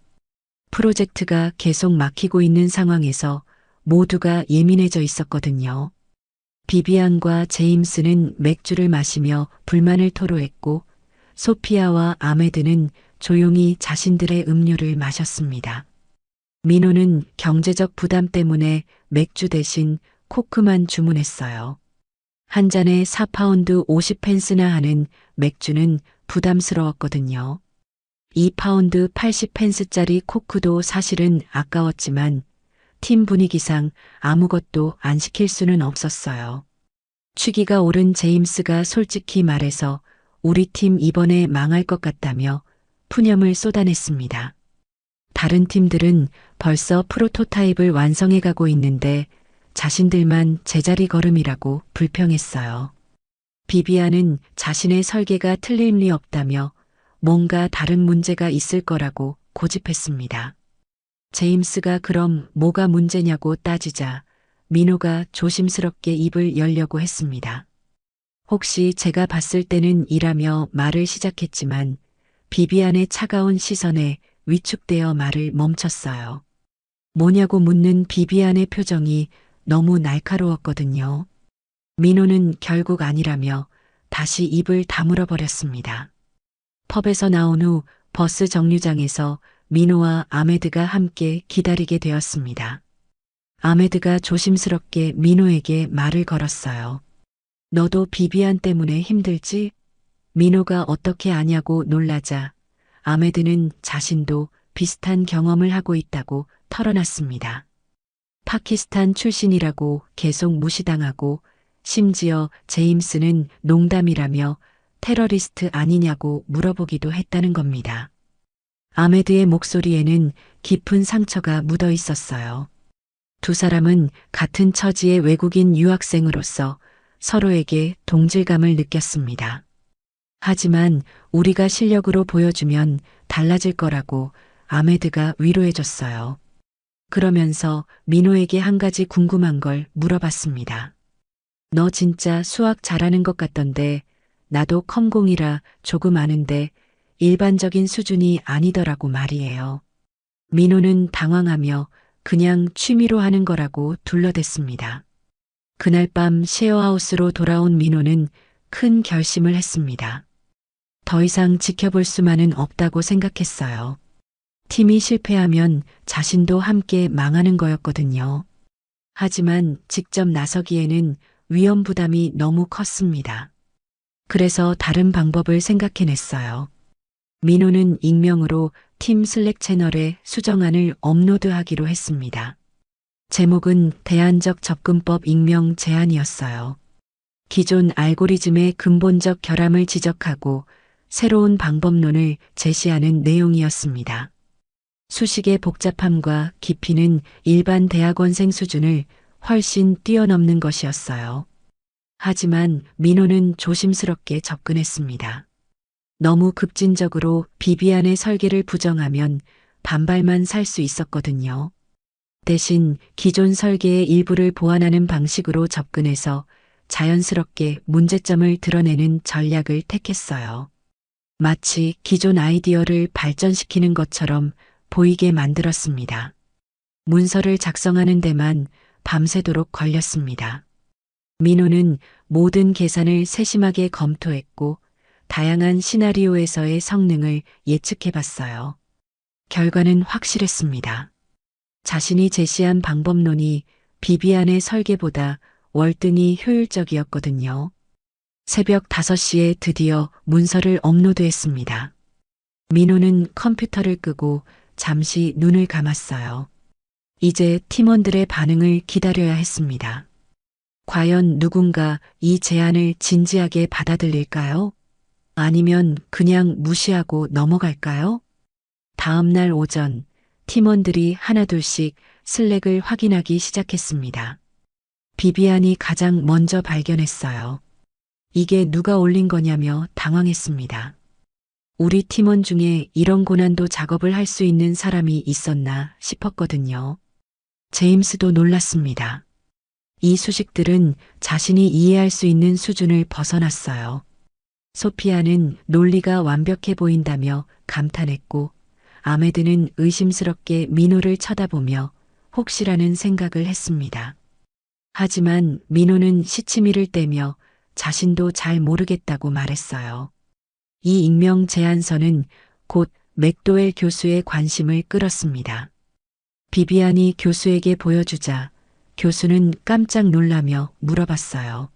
프로젝트가 계속 막히고 있는 상황에서 모두가 예민해져 있었거든요. 비비안과 제임스는 맥주를 마시며 불만을 토로했고 소피아와 아메드는 조용히 자신들의 음료를 마셨습니다. 민호는 경제적 부담 때문에 맥주 대신 코크만 주문했어요. 한 잔에 4파운드 50펜스나 하는 맥주는 부담스러웠거든요. 2파운드 80펜스짜리 코크도 사실은 아까웠지만 팀 분위기상 아무것도 안 시킬 수는 없었어요. 취기가 오른 제임스가 솔직히 말해서 우리 팀 이번에 망할 것 같다며 푸념을 쏟아냈습니다. 다른 팀들은 벌써 프로토타입을 완성해 가고 있는데 자신들만 제자리 걸음이라고 불평했어요. 비비안은 자신의 설계가 틀릴 리 없다며 뭔가 다른 문제가 있을 거라고 고집했습니다. 제임스가 그럼 뭐가 문제냐고 따지자 민호가 조심스럽게 입을 열려고 했습니다. 혹시 제가 봤을 때는 이라며 말을 시작했지만 비비안의 차가운 시선에 위축되어 말을 멈췄어요. 뭐냐고 묻는 비비안의 표정이 너무 날카로웠거든요. 민호는 결국 아니라며 다시 입을 다물어 버렸습니다. 펍에서 나온 후 버스 정류장에서 민호와 아메드가 함께 기다리게 되었습니다. 아메드가 조심스럽게 민호에게 말을 걸었어요. 너도 비비안 때문에 힘들지? 민호가 어떻게 아냐고 놀라자 아메드는 자신도 비슷한 경험을 하고 있다고 털어놨습니다. 파키스탄 출신이라고 계속 무시당하고 심지어 제임스는 농담이라며 테러리스트 아니냐고 물어보기도 했다는 겁니다. 아메드의 목소리에는 깊은 상처가 묻어 있었어요. 두 사람은 같은 처지의 외국인 유학생으로서 서로에게 동질감을 느꼈습니다. 하지만 우리가 실력으로 보여주면 달라질 거라고 아메드가 위로해줬어요. 그러면서 민호에게 한 가지 궁금한 걸 물어봤습니다. 너 진짜 수학 잘하는 것 같던데 나도 컴공이라 조금 아는데 일반적인 수준이 아니더라고 말이에요. 민호는 당황하며 그냥 취미로 하는 거라고 둘러댔습니다. 그날 밤 셰어하우스로 돌아온 민호는 큰 결심을 했습니다. 더 이상 지켜볼 수만은 없다고 생각했어요. 팀이 실패하면 자신도 함께 망하는 거였거든요. 하지만 직접 나서기에는 위험 부담이 너무 컸습니다. 그래서 다른 방법을 생각해냈어요. 민호는 익명으로 팀 슬랙 채널에 수정안을 업로드하기로 했습니다. 제목은 대안적 접근법 익명 제안이었어요. 기존 알고리즘의 근본적 결함을 지적하고 새로운 방법론을 제시하는 내용이었습니다. 수식의 복잡함과 깊이는 일반 대학원생 수준을 훨씬 뛰어넘는 것이었어요. 하지만 민호는 조심스럽게 접근했습니다. 너무 급진적으로 비비안의 설계를 부정하면 반발만 살 수 있었거든요. 대신 기존 설계의 일부를 보완하는 방식으로 접근해서 자연스럽게 문제점을 드러내는 전략을 택했어요. 마치 기존 아이디어를 발전시키는 것처럼 보이게 만들었습니다. 문서를 작성하는 데만 밤새도록 걸렸습니다. 민호는 모든 계산을 세심하게 검토했고 다양한 시나리오에서의 성능을 예측해 봤어요. 결과는 확실했습니다. 자신이 제시한 방법론이 비비안의 설계보다 월등히 효율적이었거든요. 새벽 5시에 드디어 문서를 업로드했습니다. 민호는 컴퓨터를 끄고 잠시 눈을 감았어요. 이제 팀원들의 반응을 기다려야 했습니다. 과연 누군가 이 제안을 진지하게 받아들일까요? 아니면 그냥 무시하고 넘어갈까요? 다음 날 오전 팀원들이 하나둘씩 슬랙을 확인하기 시작했습니다. 비비안이 가장 먼저 발견했어요. 이게 누가 올린 거냐며 당황했습니다. 우리 팀원 중에 이런 고난도 작업을 할 수 있는 사람이 있었나 싶었거든요. 제임스도 놀랐습니다. 이 수식들은 자신이 이해할 수 있는 수준을 벗어났어요. 소피아는 논리가 완벽해 보인다며 감탄했고 아메드는 의심스럽게 민호를 쳐다보며 혹시라는 생각을 했습니다. 하지만 민호는 시치미를 떼며 자신도 잘 모르겠다고 말했어요. 이 익명 제안서는 곧 맥도웰 교수의 관심을 끌었습니다. 비비안이 교수에게 보여주자 교수는 깜짝 놀라며 물어봤어요.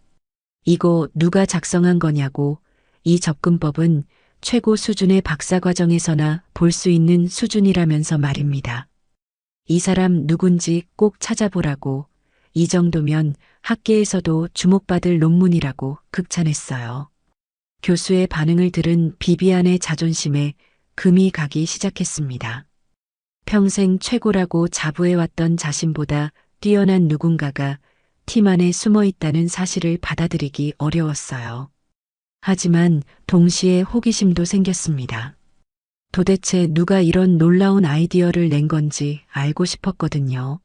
이거 누가 작성한 거냐고. 이 접근법은 최고 수준의 박사과정에서나 볼 수 있는 수준이라면서 말입니다. 이 사람 누군지 꼭 찾아보라고. 이 정도면 학계에서도 주목받을 논문이라고 극찬했어요. 교수의 반응을 들은 비비안의 자존심에 금이 가기 시작했습니다. 평생 최고라고 자부해왔던 자신보다 뛰어난 누군가가 팀 안에 숨어 있다는 사실을 받아들이기 어려웠어요. 하지만 동시에 호기심도 생겼습니다. 도대체 누가 이런 놀라운 아이디어를 낸 건지 알고 싶었거든요.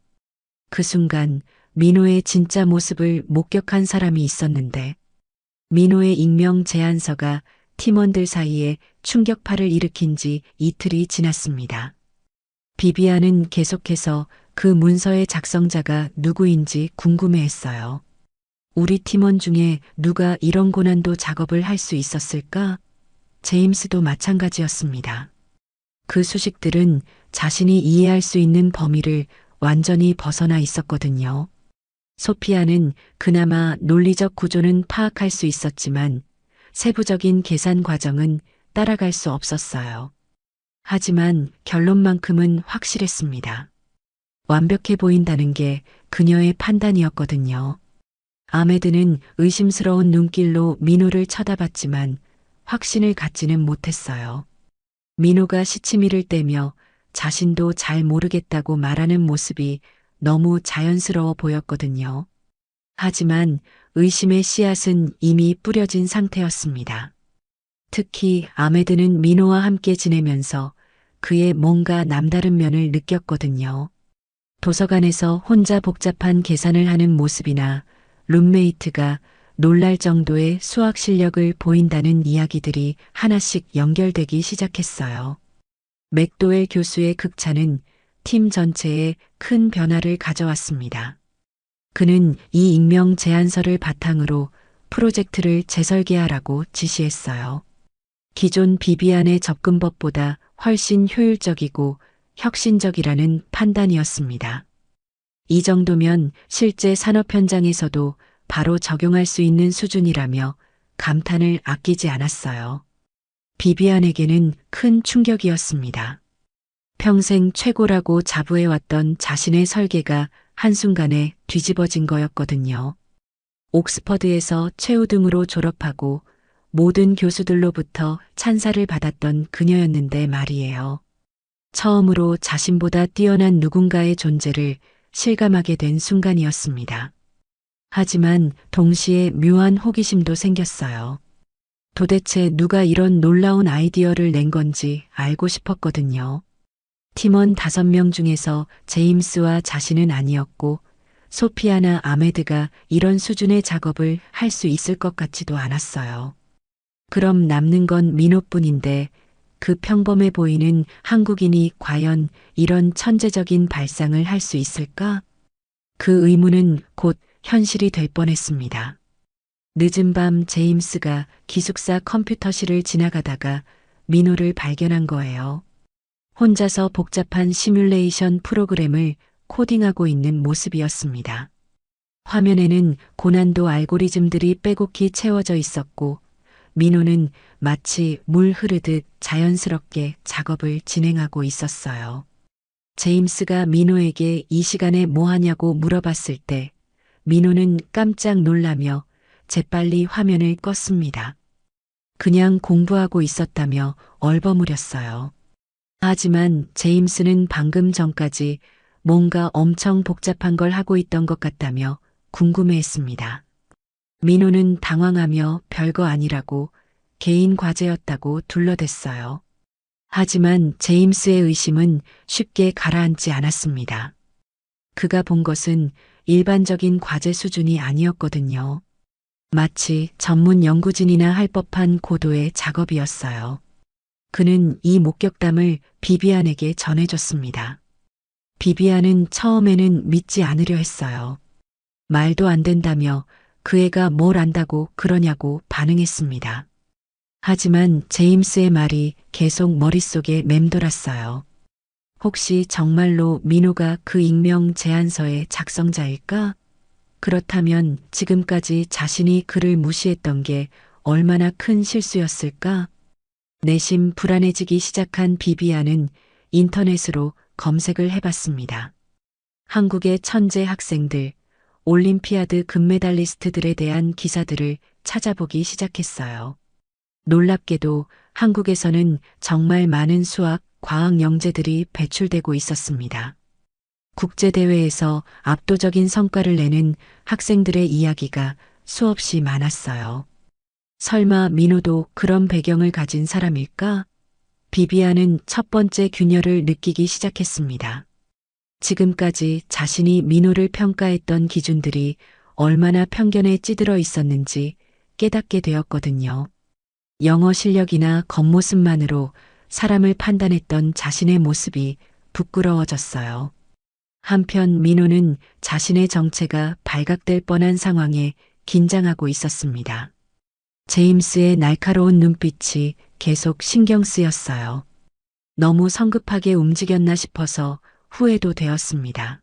그 순간 민호의 진짜 모습을 목격한 사람이 있었는데 민호의 익명 제안서가 팀원들 사이에 충격파를 일으킨 지 이틀이 지났습니다. 비비안은 계속해서 그 문서의 작성자가 누구인지 궁금해했어요. 우리 팀원 중에 누가 이런 고난도 작업을 할 수 있었을까? 제임스도 마찬가지였습니다. 그 수식들은 자신이 이해할 수 있는 범위를 완전히 벗어나 있었거든요. 소피아는 그나마 논리적 구조는 파악할 수 있었지만 세부적인 계산 과정은 따라갈 수 없었어요. 하지만 결론만큼은 확실했습니다. 완벽해 보인다는 게 그녀의 판단이었거든요. 아메드는 의심스러운 눈길로 민호를 쳐다봤지만 확신을 갖지는 못했어요. 민호가 시치미를 떼며 자신도 잘 모르겠다고 말하는 모습이 너무 자연스러워 보였거든요. 하지만 의심의 씨앗은 이미 뿌려진 상태였습니다. 특히 아메드는 민호와 함께 지내면서 그의 뭔가 남다른 면을 느꼈거든요. 도서관에서 혼자 복잡한 계산을 하는 모습이나 룸메이트가 놀랄 정도의 수학 실력을 보인다는 이야기들이 하나씩 연결되기 시작했어요. 맥도웰 교수의 극찬은 팀 전체에 큰 변화를 가져왔습니다. 그는 이 익명 제안서를 바탕으로 프로젝트를 재설계하라고 지시했어요. 기존 비비안의 접근법보다 훨씬 효율적이고 혁신적이라는 판단이었습니다. 이 정도면 실제 산업 현장에서도 바로 적용할 수 있는 수준이라며 감탄을 아끼지 않았어요. 비비안에게는 큰 충격이었습니다. 평생 최고라고 자부해왔던 자신의 설계가 한순간에 뒤집어진 거였거든요. 옥스퍼드에서 최우등으로 졸업하고 모든 교수들로부터 찬사를 받았던 그녀였는데 말이에요. 처음으로 자신보다 뛰어난 누군가의 존재를 실감하게 된 순간이었습니다. 하지만 동시에 묘한 호기심도 생겼어요. 도대체 누가 이런 놀라운 아이디어를 낸 건지 알고 싶었거든요. 팀원 5명 중에서 제임스와 자신은 아니었고 소피아나 아메드가 이런 수준의 작업을 할 수 있을 것 같지도 않았어요. 그럼 남는 건 민호뿐인데 그 평범해 보이는 한국인이 과연 이런 천재적인 발상을 할 수 있을까? 그 의문은 곧 현실이 될 뻔했습니다. 늦은 밤 제임스가 기숙사 컴퓨터실을 지나가다가 민호를 발견한 거예요. 혼자서 복잡한 시뮬레이션 프로그램을 코딩하고 있는 모습이었습니다. 화면에는 고난도 알고리즘들이 빼곡히 채워져 있었고 민호는 마치 물 흐르듯 자연스럽게 작업을 진행하고 있었어요. 제임스가 민호에게 이 시간에 뭐 하냐고 물어봤을 때 민호는 깜짝 놀라며 재빨리 화면을 껐습니다. 그냥 공부하고 있었다며 얼버무렸어요. 하지만 제임스는 방금 전까지 뭔가 엄청 복잡한 걸 하고 있던 것 같다며 궁금해했습니다. 민호는 당황하며 별거 아니라고 개인 과제였다고 둘러댔어요. 하지만 제임스의 의심은 쉽게 가라앉지 않았습니다. 그가 본 것은 일반적인 과제 수준이 아니었거든요. 마치 전문 연구진이나 할 법한 고도의 작업이었어요. 그는 이 목격담을 비비안에게 전해줬습니다. 비비안은 처음에는 믿지 않으려 했어요. 말도 안 된다며 그 애가 뭘 안다고 그러냐고 반응했습니다. 하지만 제임스의 말이 계속 머릿속에 맴돌았어요. 혹시 정말로 민호가 그 익명 제안서의 작성자일까? 그렇다면 지금까지 자신이 그를 무시했던 게 얼마나 큰 실수였을까? 내심 불안해지기 시작한 비비안은 인터넷으로 검색을 해봤습니다. 한국의 천재 학생들, 올림피아드 금메달리스트들에 대한 기사들을 찾아보기 시작했어요. 놀랍게도 한국에서는 정말 많은 수학, 과학 영재들이 배출되고 있었습니다. 국제대회에서 압도적인 성과를 내는 학생들의 이야기가 수없이 많았어요. 설마 민호도 그런 배경을 가진 사람일까? 비비안은 첫 번째 균열을 느끼기 시작했습니다. 지금까지 자신이 민호를 평가했던 기준들이 얼마나 편견에 찌들어 있었는지 깨닫게 되었거든요. 영어 실력이나 겉모습만으로 사람을 판단했던 자신의 모습이 부끄러워졌어요. 한편 민호는 자신의 정체가 발각될 뻔한 상황에 긴장하고 있었습니다. 제임스의 날카로운 눈빛이 계속 신경 쓰였어요. 너무 성급하게 움직였나 싶어서 후회도 되었습니다.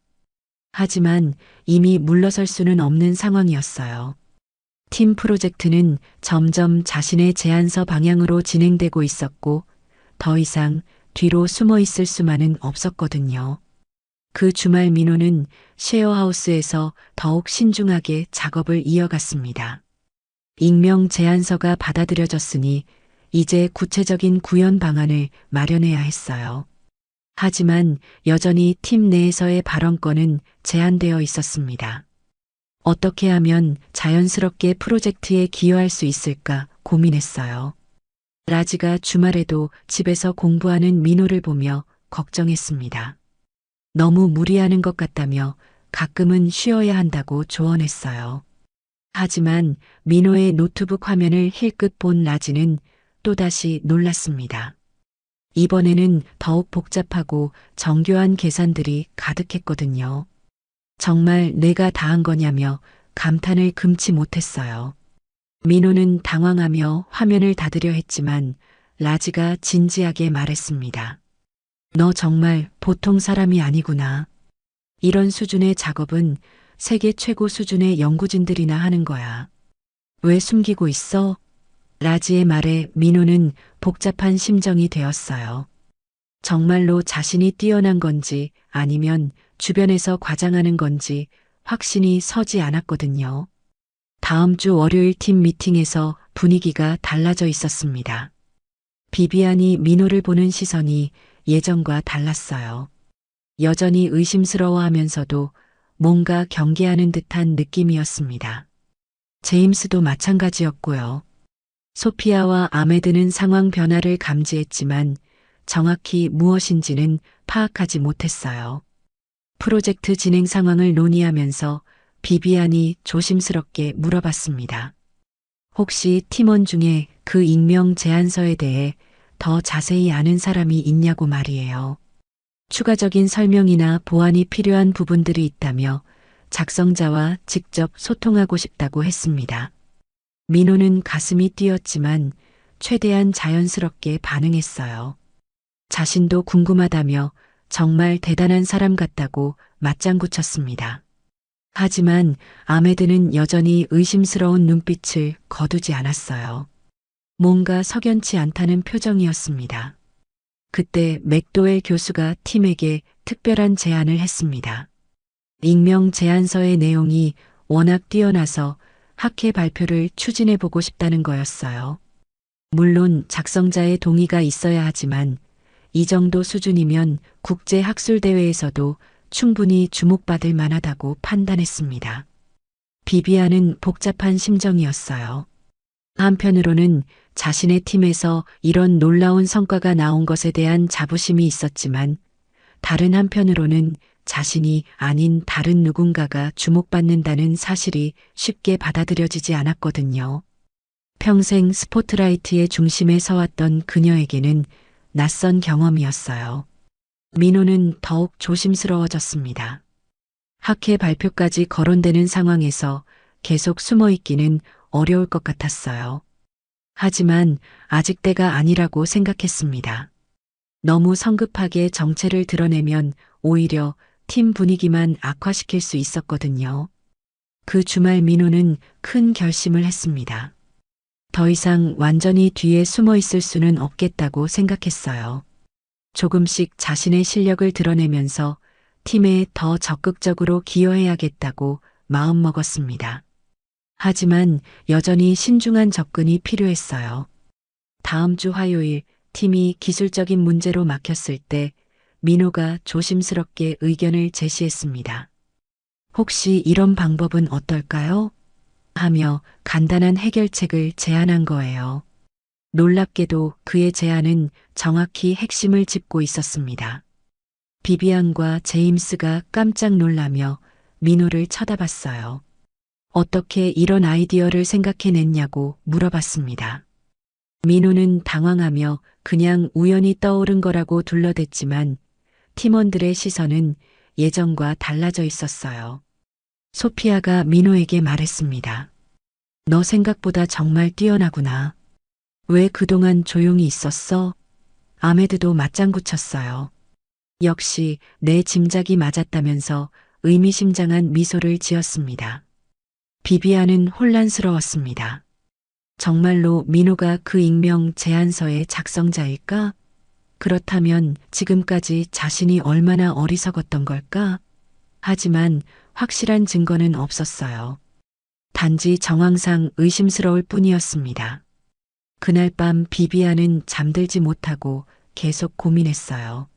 하지만 이미 물러설 수는 없는 상황이었어요. 팀 프로젝트는 점점 자신의 제안서 방향으로 진행되고 있었고 더 이상 뒤로 숨어 있을 수만은 없었거든요. 그 주말 민호는 쉐어하우스에서 더욱 신중하게 작업을 이어갔습니다. 익명 제안서가 받아들여졌으니 이제 구체적인 구현 방안을 마련해야 했어요. 하지만 여전히 팀 내에서의 발언권은 제한되어 있었습니다. 어떻게 하면 자연스럽게 프로젝트에 기여할 수 있을까 고민했어요. 라지가 주말에도 집에서 공부하는 민호를 보며 걱정했습니다. 너무 무리하는 것 같다며 가끔은 쉬어야 한다고 조언했어요. 하지만 민호의 노트북 화면을 힐끗 본 라지는 또다시 놀랐습니다. 이번에는 더욱 복잡하고 정교한 계산들이 가득했거든요. 정말 내가 다 한 거냐며 감탄을 금치 못했어요. 민호는 당황하며 화면을 닫으려 했지만 라지가 진지하게 말했습니다. 너 정말 보통 사람이 아니구나. 이런 수준의 작업은 세계 최고 수준의 연구진들이나 하는 거야. 왜 숨기고 있어? 라지의 말에 민호는 복잡한 심정이 되었어요. 정말로 자신이 뛰어난 건지 아니면 주변에서 과장하는 건지 확신이 서지 않았거든요. 다음 주 월요일 팀 미팅에서 분위기가 달라져 있었습니다. 비비안이 민호를 보는 시선이 예전과 달랐어요. 여전히 의심스러워하면서도 뭔가 경계하는 듯한 느낌이었습니다. 제임스도 마찬가지였고요. 소피아와 아메드는 상황 변화를 감지했지만 정확히 무엇인지는 파악하지 못했어요. 프로젝트 진행 상황을 논의하면서 비비안이 조심스럽게 물어봤습니다. 혹시 팀원 중에 그 익명 제안서에 대해 더 자세히 아는 사람이 있냐고 말이에요. 추가적인 설명이나 보완이 필요한 부분들이 있다며 작성자와 직접 소통하고 싶다고 했습니다. 민호는 가슴이 뛰었지만 최대한 자연스럽게 반응했어요. 자신도 궁금하다며 정말 대단한 사람 같다고 맞장구 쳤습니다. 하지만 아메드는 여전히 의심스러운 눈빛을 거두지 않았어요. 뭔가 석연치 않다는 표정이었습니다. 그때 맥도웰 교수가 팀에게 특별한 제안을 했습니다. 익명 제안서의 내용이 워낙 뛰어나서 학회 발표를 추진해보고 싶다는 거였어요. 물론 작성자의 동의가 있어야 하지만 이 정도 수준이면 국제학술대회에서도 충분히 주목받을 만하다고 판단했습니다. 비비안은 복잡한 심정이었어요. 한편으로는 자신의 팀에서 이런 놀라운 성과가 나온 것에 대한 자부심이 있었지만 다른 한편으로는 자신이 아닌 다른 누군가가 주목받는다는 사실이 쉽게 받아들여지지 않았거든요. 평생 스포트라이트의 중심에 서왔던 그녀에게는 낯선 경험이었어요. 민호는 더욱 조심스러워졌습니다. 학회 발표까지 거론되는 상황에서 계속 숨어 있기는 어려울 것 같았어요. 하지만 아직 때가 아니라고 생각했습니다. 너무 성급하게 정체를 드러내면 오히려 팀 분위기만 악화시킬 수 있었거든요. 그 주말 민호는 큰 결심을 했습니다. 더 이상 완전히 뒤에 숨어 있을 수는 없겠다고 생각했어요. 조금씩 자신의 실력을 드러내면서 팀에 더 적극적으로 기여해야겠다고 마음먹었습니다. 하지만 여전히 신중한 접근이 필요했어요. 다음 주 화요일 팀이 기술적인 문제로 막혔을 때 민호가 조심스럽게 의견을 제시했습니다. 혹시 이런 방법은 어떨까요? 하며 간단한 해결책을 제안한 거예요. 놀랍게도 그의 제안은 정확히 핵심을 짚고 있었습니다. 비비안과 제임스가 깜짝 놀라며 민호를 쳐다봤어요. 어떻게 이런 아이디어를 생각해냈냐고 물어봤습니다. 민호는 당황하며 그냥 우연히 떠오른 거라고 둘러댔지만 팀원들의 시선은 예전과 달라져 있었어요. 소피아가 민호에게 말했습니다. 너 생각보다 정말 뛰어나구나. 왜 그동안 조용히 있었어? 아메드도 맞장구 쳤어요. 역시 내 짐작이 맞았다면서 의미심장한 미소를 지었습니다. 비비안은 혼란스러웠습니다. 정말로 민호가 그 익명 제안서의 작성자일까? 그렇다면 지금까지 자신이 얼마나 어리석었던 걸까? 하지만 확실한 증거는 없었어요. 단지 정황상 의심스러울 뿐이었습니다. 그날 밤 비비안은 잠들지 못하고 계속 고민했어요.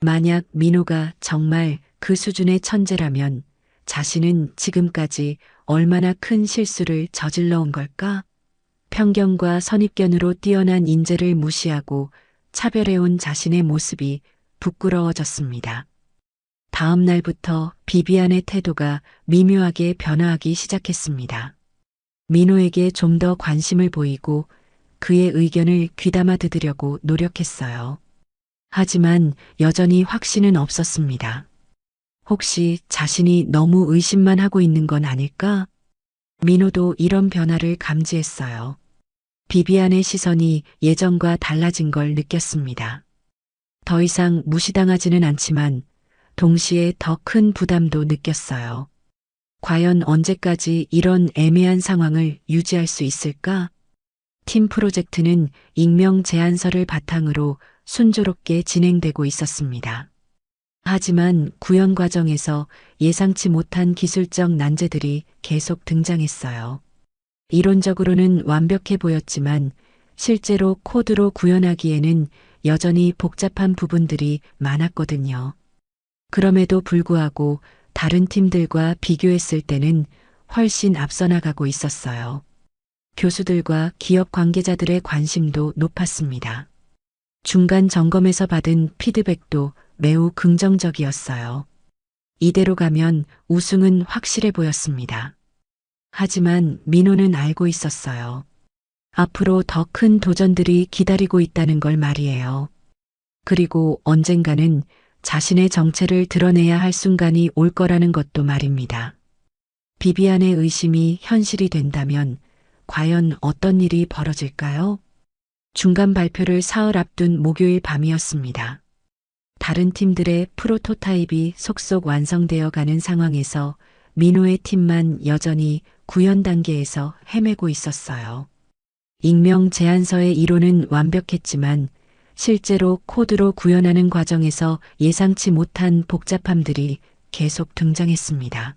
만약 민호가 정말 그 수준의 천재라면 자신은 지금까지 얼마나 큰 실수를 저질러 온 걸까? 편견과 선입견으로 뛰어난 인재를 무시하고 차별해온 자신의 모습이 부끄러워졌습니다. 다음 날부터 비비안의 태도가 미묘하게 변화하기 시작했습니다. 민호에게 좀 더 관심을 보이고 그의 의견을 귀담아 들으려고 노력했어요. 하지만 여전히 확신은 없었습니다. 혹시 자신이 너무 의심만 하고 있는 건 아닐까? 민호도 이런 변화를 감지했어요. 비비안의 시선이 예전과 달라진 걸 느꼈습니다. 더 이상 무시당하지는 않지만 동시에 더 큰 부담도 느꼈어요. 과연 언제까지 이런 애매한 상황을 유지할 수 있을까? 팀 프로젝트는 익명 제안서를 바탕으로 순조롭게 진행되고 있었습니다. 하지만 구현 과정에서 예상치 못한 기술적 난제들이 계속 등장했어요. 이론적으로는 완벽해 보였지만 실제로 코드로 구현하기에는 여전히 복잡한 부분들이 많았거든요. 그럼에도 불구하고 다른 팀들과 비교했을 때는 훨씬 앞서 나가고 있었어요. 교수들과 기업 관계자들의 관심도 높았습니다. 중간 점검에서 받은 피드백도 매우 긍정적이었어요. 이대로 가면 우승은 확실해 보였습니다. 하지만 민호는 알고 있었어요. 앞으로 더 큰 도전들이 기다리고 있다는 걸 말이에요. 그리고 언젠가는 자신의 정체를 드러내야 할 순간이 올 거라는 것도 말입니다. 비비안의 의심이 현실이 된다면 과연 어떤 일이 벌어질까요? 중간 발표를 사흘 앞둔 목요일 밤이었습니다. 다른 팀들의 프로토타입이 속속 완성되어 가는 상황에서 민호의 팀만 여전히 구현 단계에서 헤매고 있었어요. 익명 제안서의 이론은 완벽했지만 실제로 코드로 구현하는 과정에서 예상치 못한 복잡함들이 계속 등장했습니다.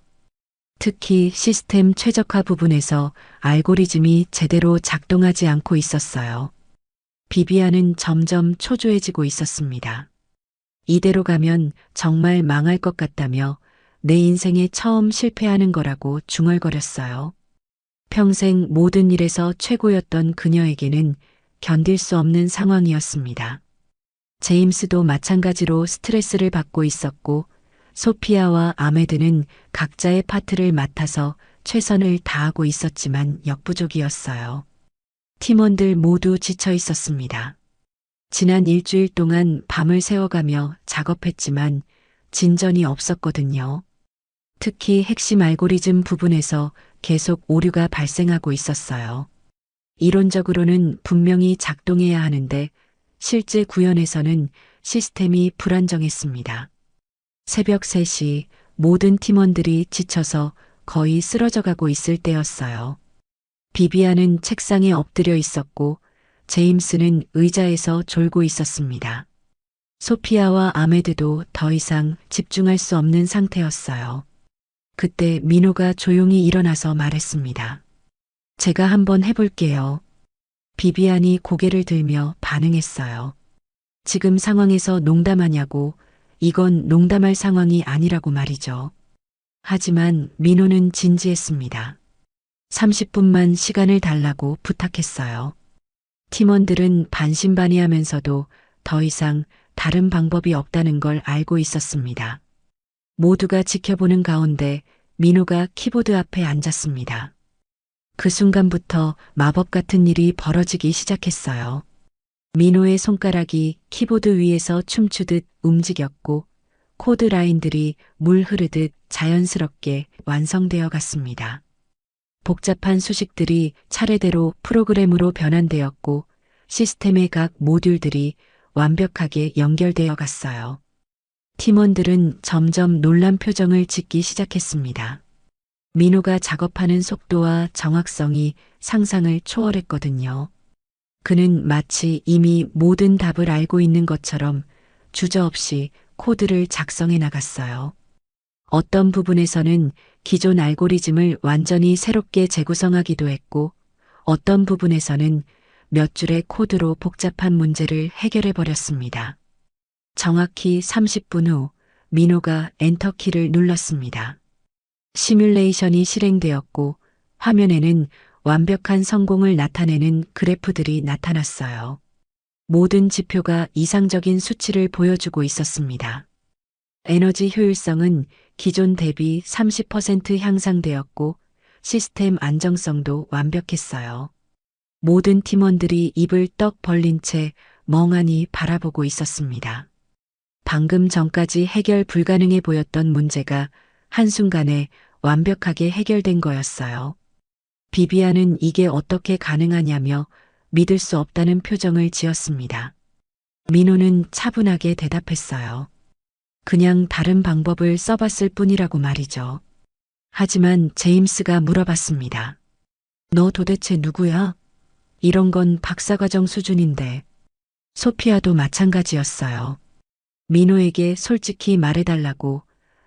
특히 시스템 최적화 부분에서 알고리즘이 제대로 작동하지 않고 있었어요. 비비안은 점점 초조해지고 있었습니다. 이대로 가면 정말 망할 것 같다며 내 인생에 처음 실패하는 거라고 중얼거렸어요. 평생 모든 일에서 최고였던 그녀에게는 견딜 수 없는 상황이었습니다. 제임스도 마찬가지로 스트레스를 받고 있었고 소피아와 아메드는 각자의 파트를 맡아서 최선을 다하고 있었지만 역부족이었어요. 팀원들 모두 지쳐 있었습니다. 지난 일주일 동안 밤을 새워가며 작업했지만 진전이 없었거든요. 특히 핵심 알고리즘 부분에서 계속 오류가 발생하고 있었어요. 이론적으로는 분명히 작동해야 하는데 실제 구현에서는 시스템이 불안정했습니다. 새벽 3시 모든 팀원들이 지쳐서 거의 쓰러져 가고 있을 때였어요. 비비안은 책상에 엎드려 있었고 제임스는 의자에서 졸고 있었습니다. 소피아와 아메드도 더 이상 집중할 수 없는 상태였어요. 그때 민호가 조용히 일어나서 말했습니다. 제가 한번 해볼게요. 비비안이 고개를 들며 반응했어요. 지금 상황에서 농담하냐고, 이건 농담할 상황이 아니라고 말이죠. 하지만 민호는 진지했습니다. 30분만 시간을 달라고 부탁했어요. 팀원들은 반신반의하면서도 더 이상 다른 방법이 없다는 걸 알고 있었습니다. 모두가 지켜보는 가운데 민호가 키보드 앞에 앉았습니다. 그 순간부터 마법 같은 일이 벌어지기 시작했어요. 민호의 손가락이 키보드 위에서 춤추듯 움직였고 코드 라인들이 물 흐르듯 자연스럽게 완성되어 갔습니다. 복잡한 수식들이 차례대로 프로그램으로 변환되었고 시스템의 각 모듈들이 완벽하게 연결되어 갔어요. 팀원들은 점점 놀란 표정을 짓기 시작했습니다. 민호가 작업하는 속도와 정확성이 상상을 초월했거든요. 그는 마치 이미 모든 답을 알고 있는 것처럼 주저없이 코드를 작성해 나갔어요. 어떤 부분에서는 기존 알고리즘을 완전히 새롭게 재구성하기도 했고 어떤 부분에서는 몇 줄의 코드로 복잡한 문제를 해결해 버렸습니다. 정확히 30분 후 민호가 엔터키를 눌렀습니다. 시뮬레이션이 실행되었고 화면에는 완벽한 성공을 나타내는 그래프들이 나타났어요. 모든 지표가 이상적인 수치를 보여주고 있었습니다. 에너지 효율성은 기존 대비 30% 향상되었고 시스템 안정성도 완벽했어요. 모든 팀원들이 입을 떡 벌린 채 멍하니 바라보고 있었습니다. 방금 전까지 해결 불가능해 보였던 문제가 한순간에 완벽하게 해결된 거였어요. 비비안은 이게 어떻게 가능하냐며 믿을 수 없다는 표정을 지었습니다. 민호는 차분하게 대답했어요. 그냥 다른 방법을 써봤을 뿐이라고 말이죠. 하지만 제임스가 물어봤습니다. 너 도대체 누구야? 이런 건 박사과정 수준인데. 소피아도 마찬가지였어요. 민호에게 솔직히 말해달라고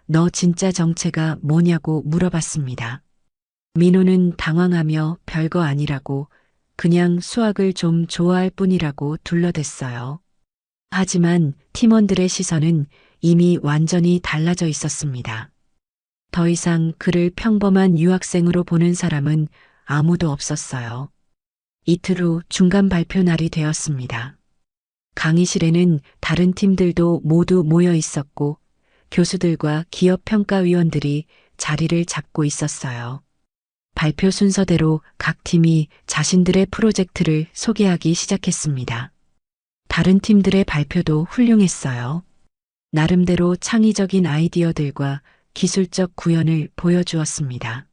너 진짜 정체가 뭐냐고 물어봤습니다. 민호는 당황하며 별거 아니라고 그냥 수학을 좀 좋아할 뿐이라고 둘러댔어요. 하지만 팀원들의 시선은 이미 완전히 달라져 있었습니다. 더 이상 그를 평범한 유학생으로 보는 사람은 아무도 없었어요. 이틀 후 중간 발표 날이 되었습니다. 강의실에는 다른 팀들도 모두 모여 있었고 교수들과 기업 평가위원들이 자리를 잡고 있었어요. 발표 순서대로 각 팀이 자신들의 프로젝트를 소개하기 시작했습니다. 다른 팀들의 발표도 훌륭했어요. 나름대로 창의적인 아이디어들과 기술적 구현을 보여주었습니다.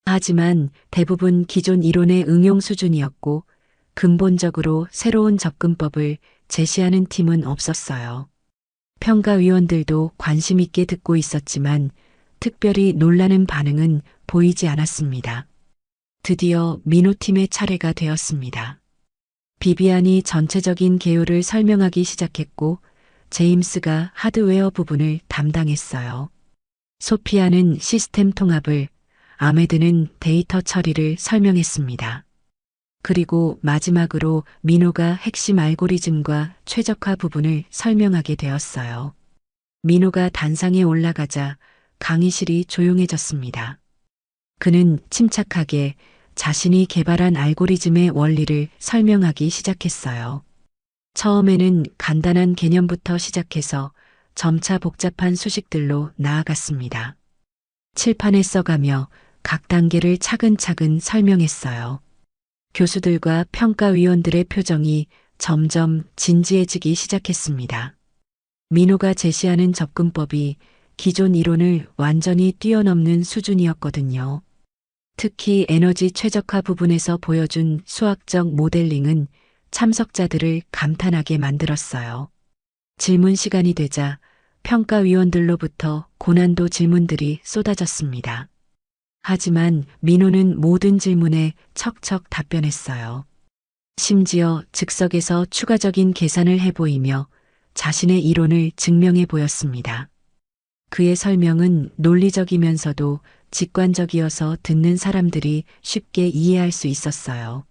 하지만 대부분 기존 이론의 응용 수준이었고 근본적으로 새로운 접근법을 제시하는 팀은 없었어요. 평가위원들도 관심 있게 듣고 있었지만 특별히 놀라는 반응은 보이지 않았습니다. 드디어 민호팀의 차례가 되었습니다. 비비안이 전체적인 개요를 설명하기 시작했고 제임스가 하드웨어 부분을 담당했어요. 소피아는 시스템 통합을, 아메드는 데이터 처리를 설명했습니다. 그리고 마지막으로 민호가 핵심 알고리즘과 최적화 부분을 설명하게 되었어요. 민호가 단상에 올라가자 강의실이 조용해졌습니다. 그는 침착하게 자신이 개발한 알고리즘의 원리를 설명하기 시작했어요. 처음에는 간단한 개념부터 시작해서 점차 복잡한 수식들로 나아갔습니다. 칠판에 써가며 각 단계를 차근차근 설명했어요. 교수들과 평가위원들의 표정이 점점 진지해지기 시작했습니다. 민호가 제시하는 접근법이 기존 이론을 완전히 뛰어넘는 수준이었거든요. 특히 에너지 최적화 부분에서 보여준 수학적 모델링은 참석자들을 감탄하게 만들었어요. 질문 시간이 되자 평가위원들로부터 고난도 질문들이 쏟아졌습니다. 하지만 민호는 모든 질문에 척척 답변했어요. 심지어 즉석에서 추가적인 계산을 해보이며 자신의 이론을 증명해 보였습니다. 그의 설명은 논리적이면서도 직관적이어서 듣는 사람들이 쉽게 이해할 수 있었어요.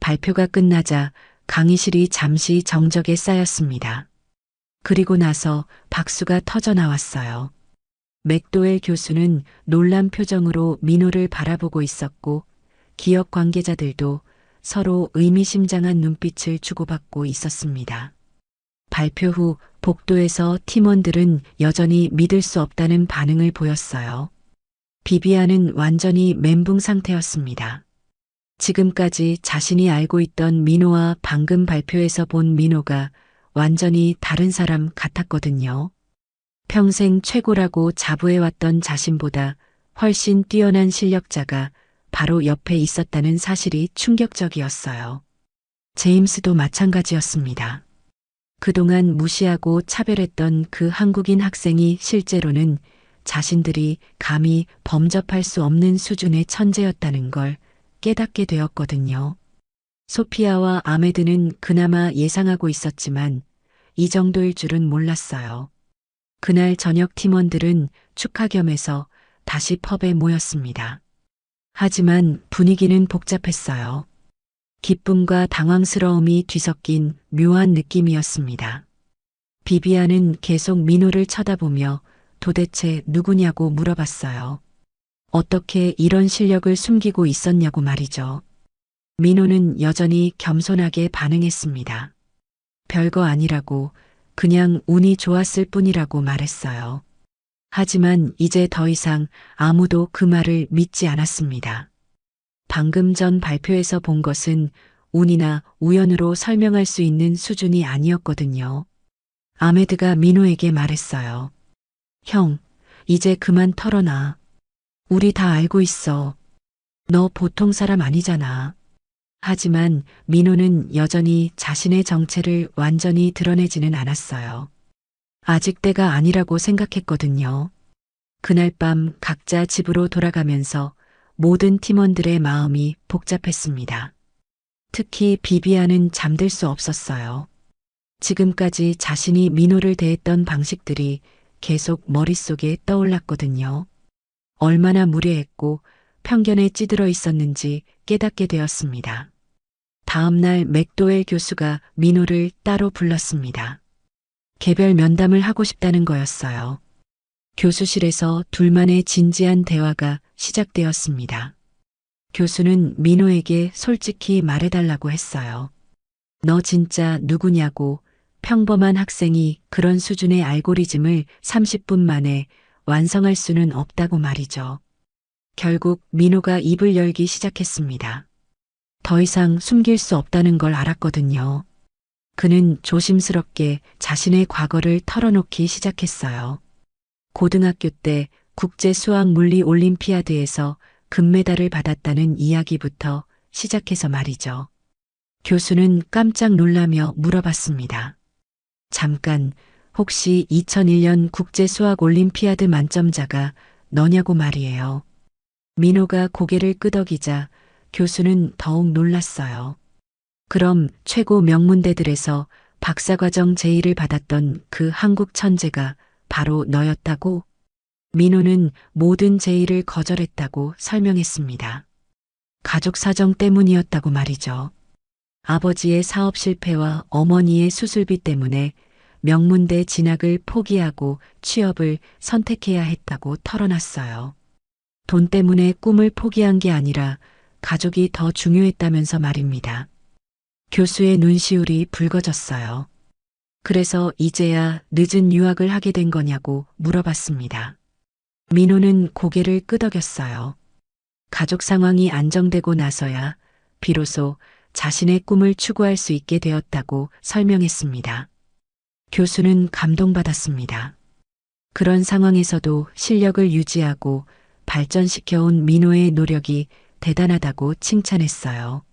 발표가 끝나자 강의실이 잠시 정적에 쌓였습니다. 그리고 나서 박수가 터져 나왔어요. 맥도웰 교수는 놀란 표정으로 민호를 바라보고 있었고 기업 관계자들도 서로 의미심장한 눈빛을 주고받고 있었습니다. 발표 후 복도에서 팀원들은 여전히 믿을 수 없다는 반응을 보였어요. 비비안은 완전히 멘붕 상태였습니다. 지금까지 자신이 알고 있던 민호와 방금 발표에서 본 민호가 완전히 다른 사람 같았거든요. 평생 최고라고 자부해왔던 자신보다 훨씬 뛰어난 실력자가 바로 옆에 있었다는 사실이 충격적이었어요. 제임스도 마찬가지였습니다. 그동안 무시하고 차별했던 그 한국인 학생이 실제로는 자신들이 감히 범접할 수 없는 수준의 천재였다는 걸 깨닫게 되었거든요. 소피아와 아메드는 그나마 예상하고 있었지만 이 정도일 줄은 몰랐어요. 그날 저녁 팀원들은 축하겸해서 다시 펍에 모였습니다. 하지만 분위기는 복잡했어요. 기쁨과 당황스러움이 뒤섞인 묘한 느낌이었습니다. 비비안은 계속 민호를 쳐다보며 도대체 누구냐고 물어봤어요. 어떻게 이런 실력을 숨기고 있었냐고 말이죠. 민호는 여전히 겸손하게 반응했습니다. 별거 아니라고, 그냥 운이 좋았을 뿐이라고 말했어요. 하지만 이제 더 이상 아무도 그 말을 믿지 않았습니다. 방금 전 발표에서 본 것은 운이나 우연으로 설명할 수 있는 수준이 아니었거든요. 아메드가 민호에게 말했어요. 형, 이제 그만 털어놔. 우리 다 알고 있어. 너 보통 사람 아니잖아. 하지만 민호는 여전히 자신의 정체를 완전히 드러내지는 않았어요. 아직 때가 아니라고 생각했거든요. 그날 밤 각자 집으로 돌아가면서 모든 팀원들의 마음이 복잡했습니다. 특히 비비안은 잠들 수 없었어요. 지금까지 자신이 민호를 대했던 방식들이 계속 머릿속에 떠올랐거든요. 얼마나 무례했고 편견에 찌들어 있었는지 깨닫게 되었습니다. 다음 날 맥도웰 교수가 민호를 따로 불렀습니다. 개별 면담을 하고 싶다는 거였어요. 교수실에서 둘만의 진지한 대화가 시작되었습니다. 교수는 민호에게 솔직히 말해달라고 했어요. 너 진짜 누구냐고. 평범한 학생이 그런 수준의 알고리즘을 30분 만에 완성할 수는 없다고 말이죠. 결국 민호가 입을 열기 시작했습니다. 더 이상 숨길 수 없다는 걸 알았거든요. 그는 조심스럽게 자신의 과거를 털어놓기 시작했어요. 고등학교 때 국제 수학 물리 올림피아드에서 금메달을 받았다는 이야기부터 시작해서 말이죠. 교수는 깜짝 놀라며 물어봤습니다. 잠깐, 혹시 2001년 국제 수학 올림피아드 만점자가 너냐고 말이에요. 민호가 고개를 끄덕이자 교수는 더욱 놀랐어요. 그럼 최고 명문대들에서 박사과정 제의를 받았던 그 한국 천재가 바로 너였다고? 민호는 모든 제의를 거절했다고 설명했습니다. 가족 사정 때문이었다고 말이죠. 아버지의 사업 실패와 어머니의 수술비 때문에 명문대 진학을 포기하고 취업을 선택해야 했다고 털어놨어요. 돈 때문에 꿈을 포기한 게 아니라 가족이 더 중요했다면서 말입니다. 교수의 눈시울이 붉어졌어요. 그래서 이제야 늦은 유학을 하게 된 거냐고 물어봤습니다. 민호는 고개를 끄덕였어요. 가족 상황이 안정되고 나서야 비로소 자신의 꿈을 추구할 수 있게 되었다고 설명했습니다. 교수는 감동받았습니다. 그런 상황에서도 실력을 유지하고 발전시켜온 민호의 노력이 대단하다고 칭찬했어요.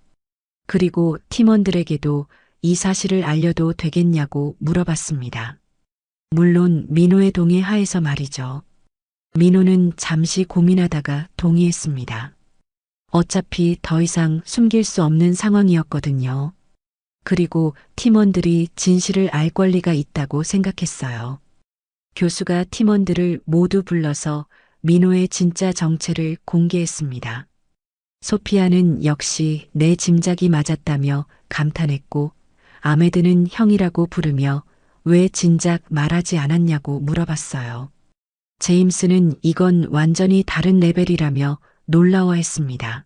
그리고 팀원들에게도 이 사실을 알려도 되겠냐고 물어봤습니다. 물론 민호의 동의 하에서 말이죠. 민호는 잠시 고민하다가 동의했습니다. 어차피 더 이상 숨길 수 없는 상황이었거든요. 그리고 팀원들이 진실을 알 권리가 있다고 생각했어요. 교수가 팀원들을 모두 불러서 민호의 진짜 정체를 공개했습니다. 소피아는 역시 내 짐작이 맞았다며 감탄했고, 아메드는 형이라고 부르며 왜 진작 말하지 않았냐고 물어봤어요. 제임스는 이건 완전히 다른 레벨이라며 놀라워했습니다.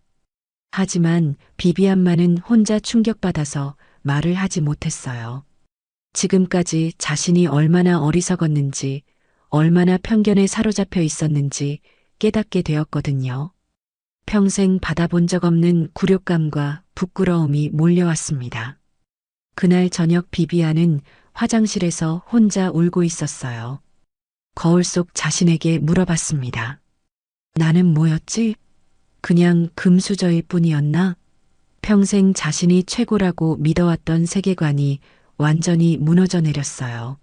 하지만 비비안만은 혼자 충격받아서 말을 하지 못했어요. 지금까지 자신이 얼마나 어리석었는지, 얼마나 편견에 사로잡혀 있었는지 깨닫게 되었거든요. 평생 받아본 적 없는 굴욕감과 부끄러움이 몰려왔습니다. 그날 저녁 비비안은 화장실에서 혼자 울고 있었어요. 거울 속 자신에게 물어봤습니다. 나는 뭐였지? 그냥 금수저일 뿐이었나? 평생 자신이 최고라고 믿어왔던 세계관이 완전히 무너져 내렸어요.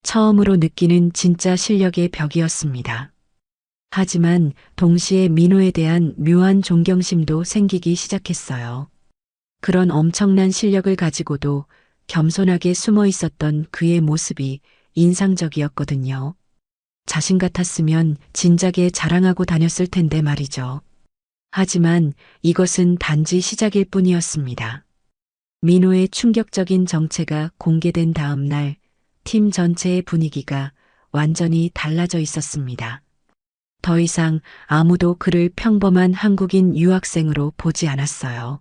처음으로 느끼는 진짜 실력의 벽이었습니다. 하지만 동시에 민호에 대한 묘한 존경심도 생기기 시작했어요. 그런 엄청난 실력을 가지고도 겸손하게 숨어 있었던 그의 모습이 인상적이었거든요. 자신 같았으면 진작에 자랑하고 다녔을 텐데 말이죠. 하지만 이것은 단지 시작일 뿐이었습니다. 민호의 충격적인 정체가 공개된 다음 날 팀 전체의 분위기가 완전히 달라져 있었습니다. 더 이상 아무도 그를 평범한 한국인 유학생으로 보지 않았어요.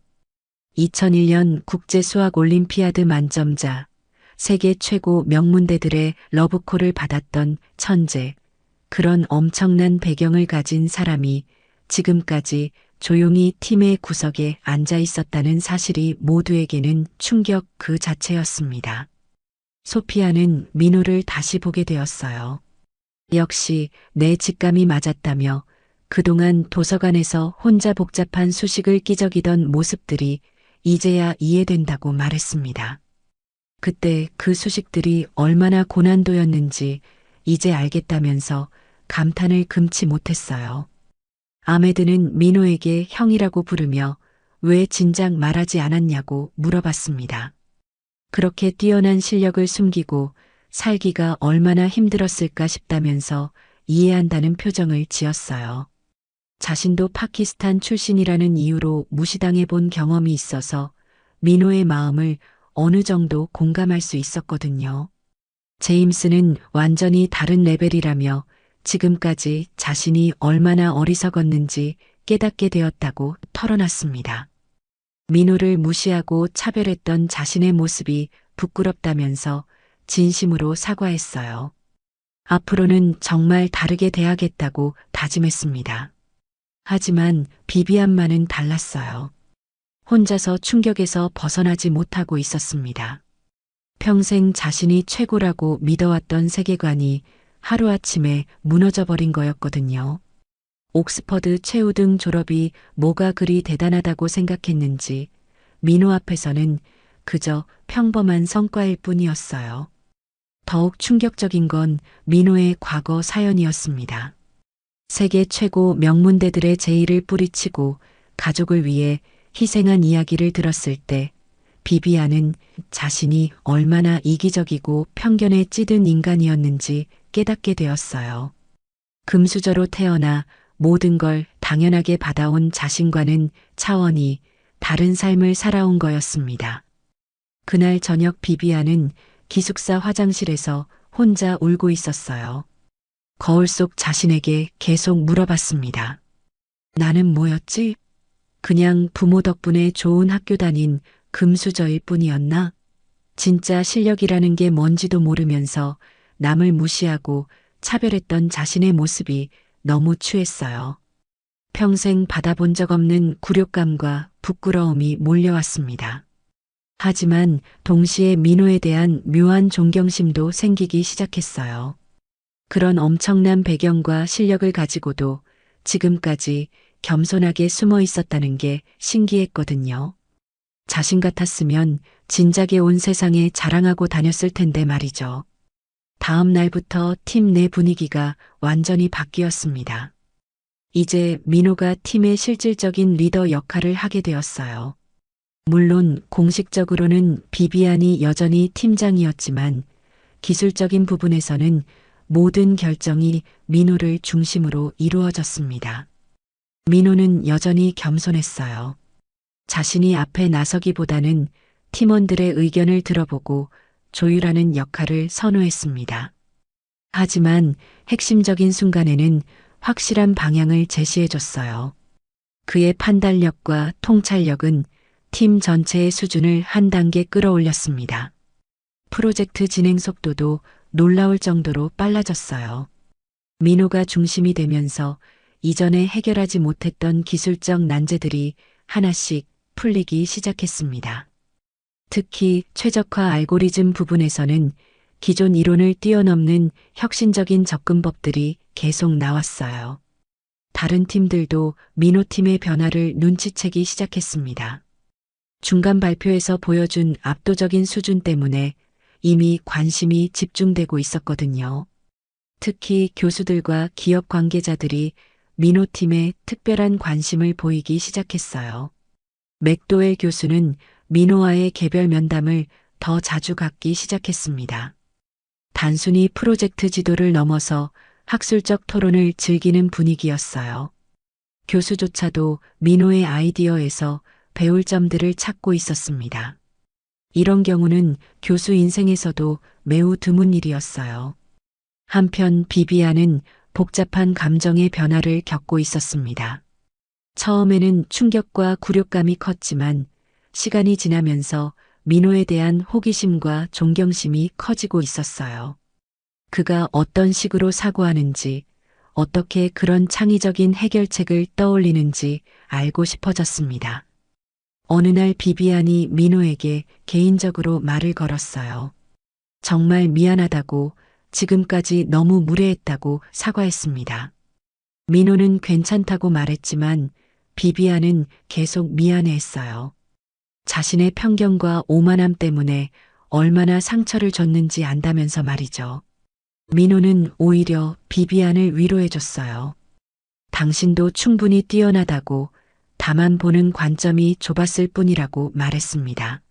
2001년 국제수학올림피아드 만점자, 세계 최고 명문대들의 러브콜을 받았던 천재, 그런 엄청난 배경을 가진 사람이 지금까지 조용히 팀의 구석에 앉아 있었다는 사실이 모두에게는 충격 그 자체였습니다. 소피아는 민호를 다시 보게 되었어요. 역시 내 직감이 맞았다며 그동안 도서관에서 혼자 복잡한 수식을 끼적이던 모습들이 이제야 이해된다고 말했습니다. 그때 그 수식들이 얼마나 고난도였는지 이제 알겠다면서 감탄을 금치 못했어요. 아메드는 민호에게 형이라고 부르며 왜 진작 말하지 않았냐고 물어봤습니다. 그렇게 뛰어난 실력을 숨기고 살기가 얼마나 힘들었을까 싶다면서 이해한다는 표정을 지었어요. 자신도 파키스탄 출신이라는 이유로 무시당해 본 경험이 있어서 민호의 마음을 어느 정도 공감할 수 있었거든요. 제임스는 완전히 다른 레벨이라며 지금까지 자신이 얼마나 어리석었는지 깨닫게 되었다고 털어놨습니다. 민호를 무시하고 차별했던 자신의 모습이 부끄럽다면서 진심으로 사과했어요. 앞으로는 정말 다르게 대하겠다고 다짐했습니다. 하지만 비비안만은 달랐어요. 혼자서 충격에서 벗어나지 못하고 있었습니다. 평생 자신이 최고라고 믿어왔던 세계관이 하루아침에 무너져버린 거였거든요. 옥스퍼드 최우등 졸업이 뭐가 그리 대단하다고 생각했는지 민호 앞에서는 그저 평범한 성과일 뿐이었어요. 더욱 충격적인 건 민호의 과거 사연이었습니다. 세계 최고 명문대들의 제의를 뿌리치고 가족을 위해 희생한 이야기를 들었을 때 비비안은 자신이 얼마나 이기적이고 편견에 찌든 인간이었는지 깨닫게 되었어요. 금수저로 태어나 모든 걸 당연하게 받아온 자신과는 차원이 다른 삶을 살아온 거였습니다. 그날 저녁 비비안은 기숙사 화장실에서 혼자 울고 있었어요. 거울 속 자신에게 계속 물어봤습니다. 나는 뭐였지? 그냥 부모 덕분에 좋은 학교 다닌 금수저일 뿐이었나? 진짜 실력이라는 게 뭔지도 모르면서 남을 무시하고 차별했던 자신의 모습이 너무 추했어요. 평생 받아본 적 없는 굴욕감과 부끄러움이 몰려왔습니다. 하지만 동시에 민호에 대한 묘한 존경심도 생기기 시작했어요. 그런 엄청난 배경과 실력을 가지고도 지금까지 겸손하게 숨어 있었다는 게 신기했거든요. 자신 같았으면 진작에 온 세상에 자랑하고 다녔을 텐데 말이죠. 다음 날부터 팀 내 분위기가 완전히 바뀌었습니다. 이제 민호가 팀의 실질적인 리더 역할을 하게 되었어요. 물론 공식적으로는 비비안이 여전히 팀장이었지만 기술적인 부분에서는 모든 결정이 민호를 중심으로 이루어졌습니다. 민호는 여전히 겸손했어요. 자신이 앞에 나서기보다는 팀원들의 의견을 들어보고 조율하는 역할을 선호했습니다. 하지만 핵심적인 순간에는 확실한 방향을 제시해줬어요. 그의 판단력과 통찰력은 팀 전체의 수준을 한 단계 끌어올렸습니다. 프로젝트 진행 속도도 놀라울 정도로 빨라졌어요. 민호가 중심이 되면서 이전에 해결하지 못했던 기술적 난제들이 하나씩 풀리기 시작했습니다. 특히 최적화 알고리즘 부분에서는 기존 이론을 뛰어넘는 혁신적인 접근법들이 계속 나왔어요. 다른 팀들도 민호 팀의 변화를 눈치채기 시작했습니다. 중간 발표에서 보여준 압도적인 수준 때문에 이미 관심이 집중되고 있었거든요. 특히 교수들과 기업 관계자들이 민호 팀에 특별한 관심을 보이기 시작했어요. 맥도웰 교수는 민호와의 개별 면담을 더 자주 갖기 시작했습니다. 단순히 프로젝트 지도를 넘어서 학술적 토론을 즐기는 분위기였어요. 교수조차도 민호의 아이디어에서 배울 점들을 찾고 있었습니다. 이런 경우는 교수 인생에서도 매우 드문 일이었어요. 한편 비비안은 복잡한 감정의 변화를 겪고 있었습니다. 처음에는 충격과 굴욕감이 컸지만 시간이 지나면서 민호에 대한 호기심과 존경심이 커지고 있었어요. 그가 어떤 식으로 사고하는지, 어떻게 그런 창의적인 해결책을 떠올리는지 알고 싶어졌습니다. 어느 날 비비안이 민호에게 개인적으로 말을 걸었어요. 정말 미안하다고, 지금까지 너무 무례했다고 사과했습니다. 민호는 괜찮다고 말했지만 비비안은 계속 미안해했어요. 자신의 편견과 오만함 때문에 얼마나 상처를 줬는지 안다면서 말이죠. 민호는 오히려 비비안을 위로해줬어요. 당신도 충분히 뛰어나다고, 다만 보는 관점이 좁았을 뿐이라고 말했습니다.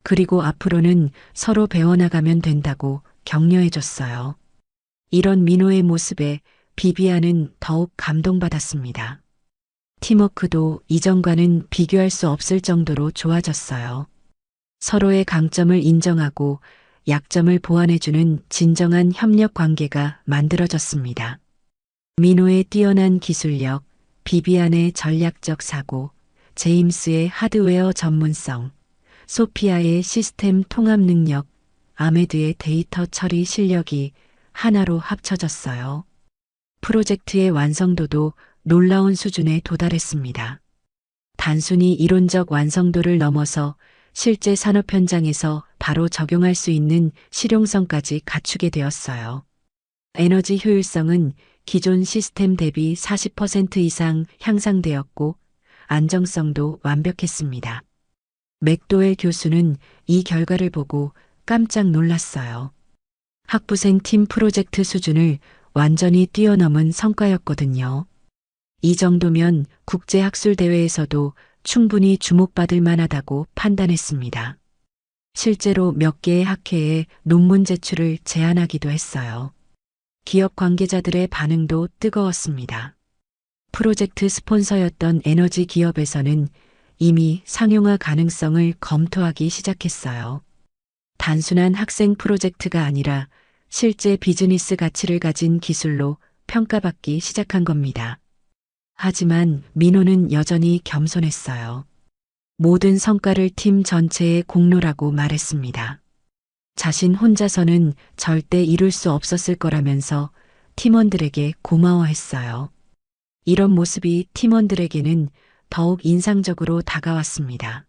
그리고 앞으로는 서로 배워나가면 된다고 격려해줬어요. 이런 민호의 모습에 비비안은 더욱 감동받았습니다. 팀워크도 이전과는 비교할 수 없을 정도로 좋아졌어요. 서로의 강점을 인정하고 약점을 보완해주는 진정한 협력 관계가 만들어졌습니다. 민호의 뛰어난 기술력, 비비안의 전략적 사고, 제임스의 하드웨어 전문성, 소피아의 시스템 통합 능력, 아메드의 데이터 처리 실력이 하나로 합쳐졌어요. 프로젝트의 완성도도 놀라운 수준에 도달했습니다. 단순히 이론적 완성도를 넘어서 실제 산업 현장에서 바로 적용할 수 있는 실용성까지 갖추게 되었어요. 에너지 효율성은 기존 시스템 대비 40% 이상 향상되었고 안정성도 완벽했습니다. 맥도웰 교수는 이 결과를 보고 깜짝 놀랐어요. 학부생 팀 프로젝트 수준을 완전히 뛰어넘은 성과였거든요. 이 정도면 국제학술대회에서도 충분히 주목받을 만하다고 판단했습니다. 실제로 몇 개의 학회에 논문 제출을 제안하기도 했어요. 기업 관계자들의 반응도 뜨거웠습니다. 프로젝트 스폰서였던 에너지 기업에서는 이미 상용화 가능성을 검토하기 시작했어요. 단순한 학생 프로젝트가 아니라 실제 비즈니스 가치를 가진 기술로 평가받기 시작한 겁니다. 하지만 민호는 여전히 겸손했어요. 모든 성과를 팀 전체의 공로라고 말했습니다. 자신 혼자서는 절대 이룰 수 없었을 거라면서 팀원들에게 고마워했어요. 이런 모습이 팀원들에게는 더욱 인상적으로 다가왔습니다.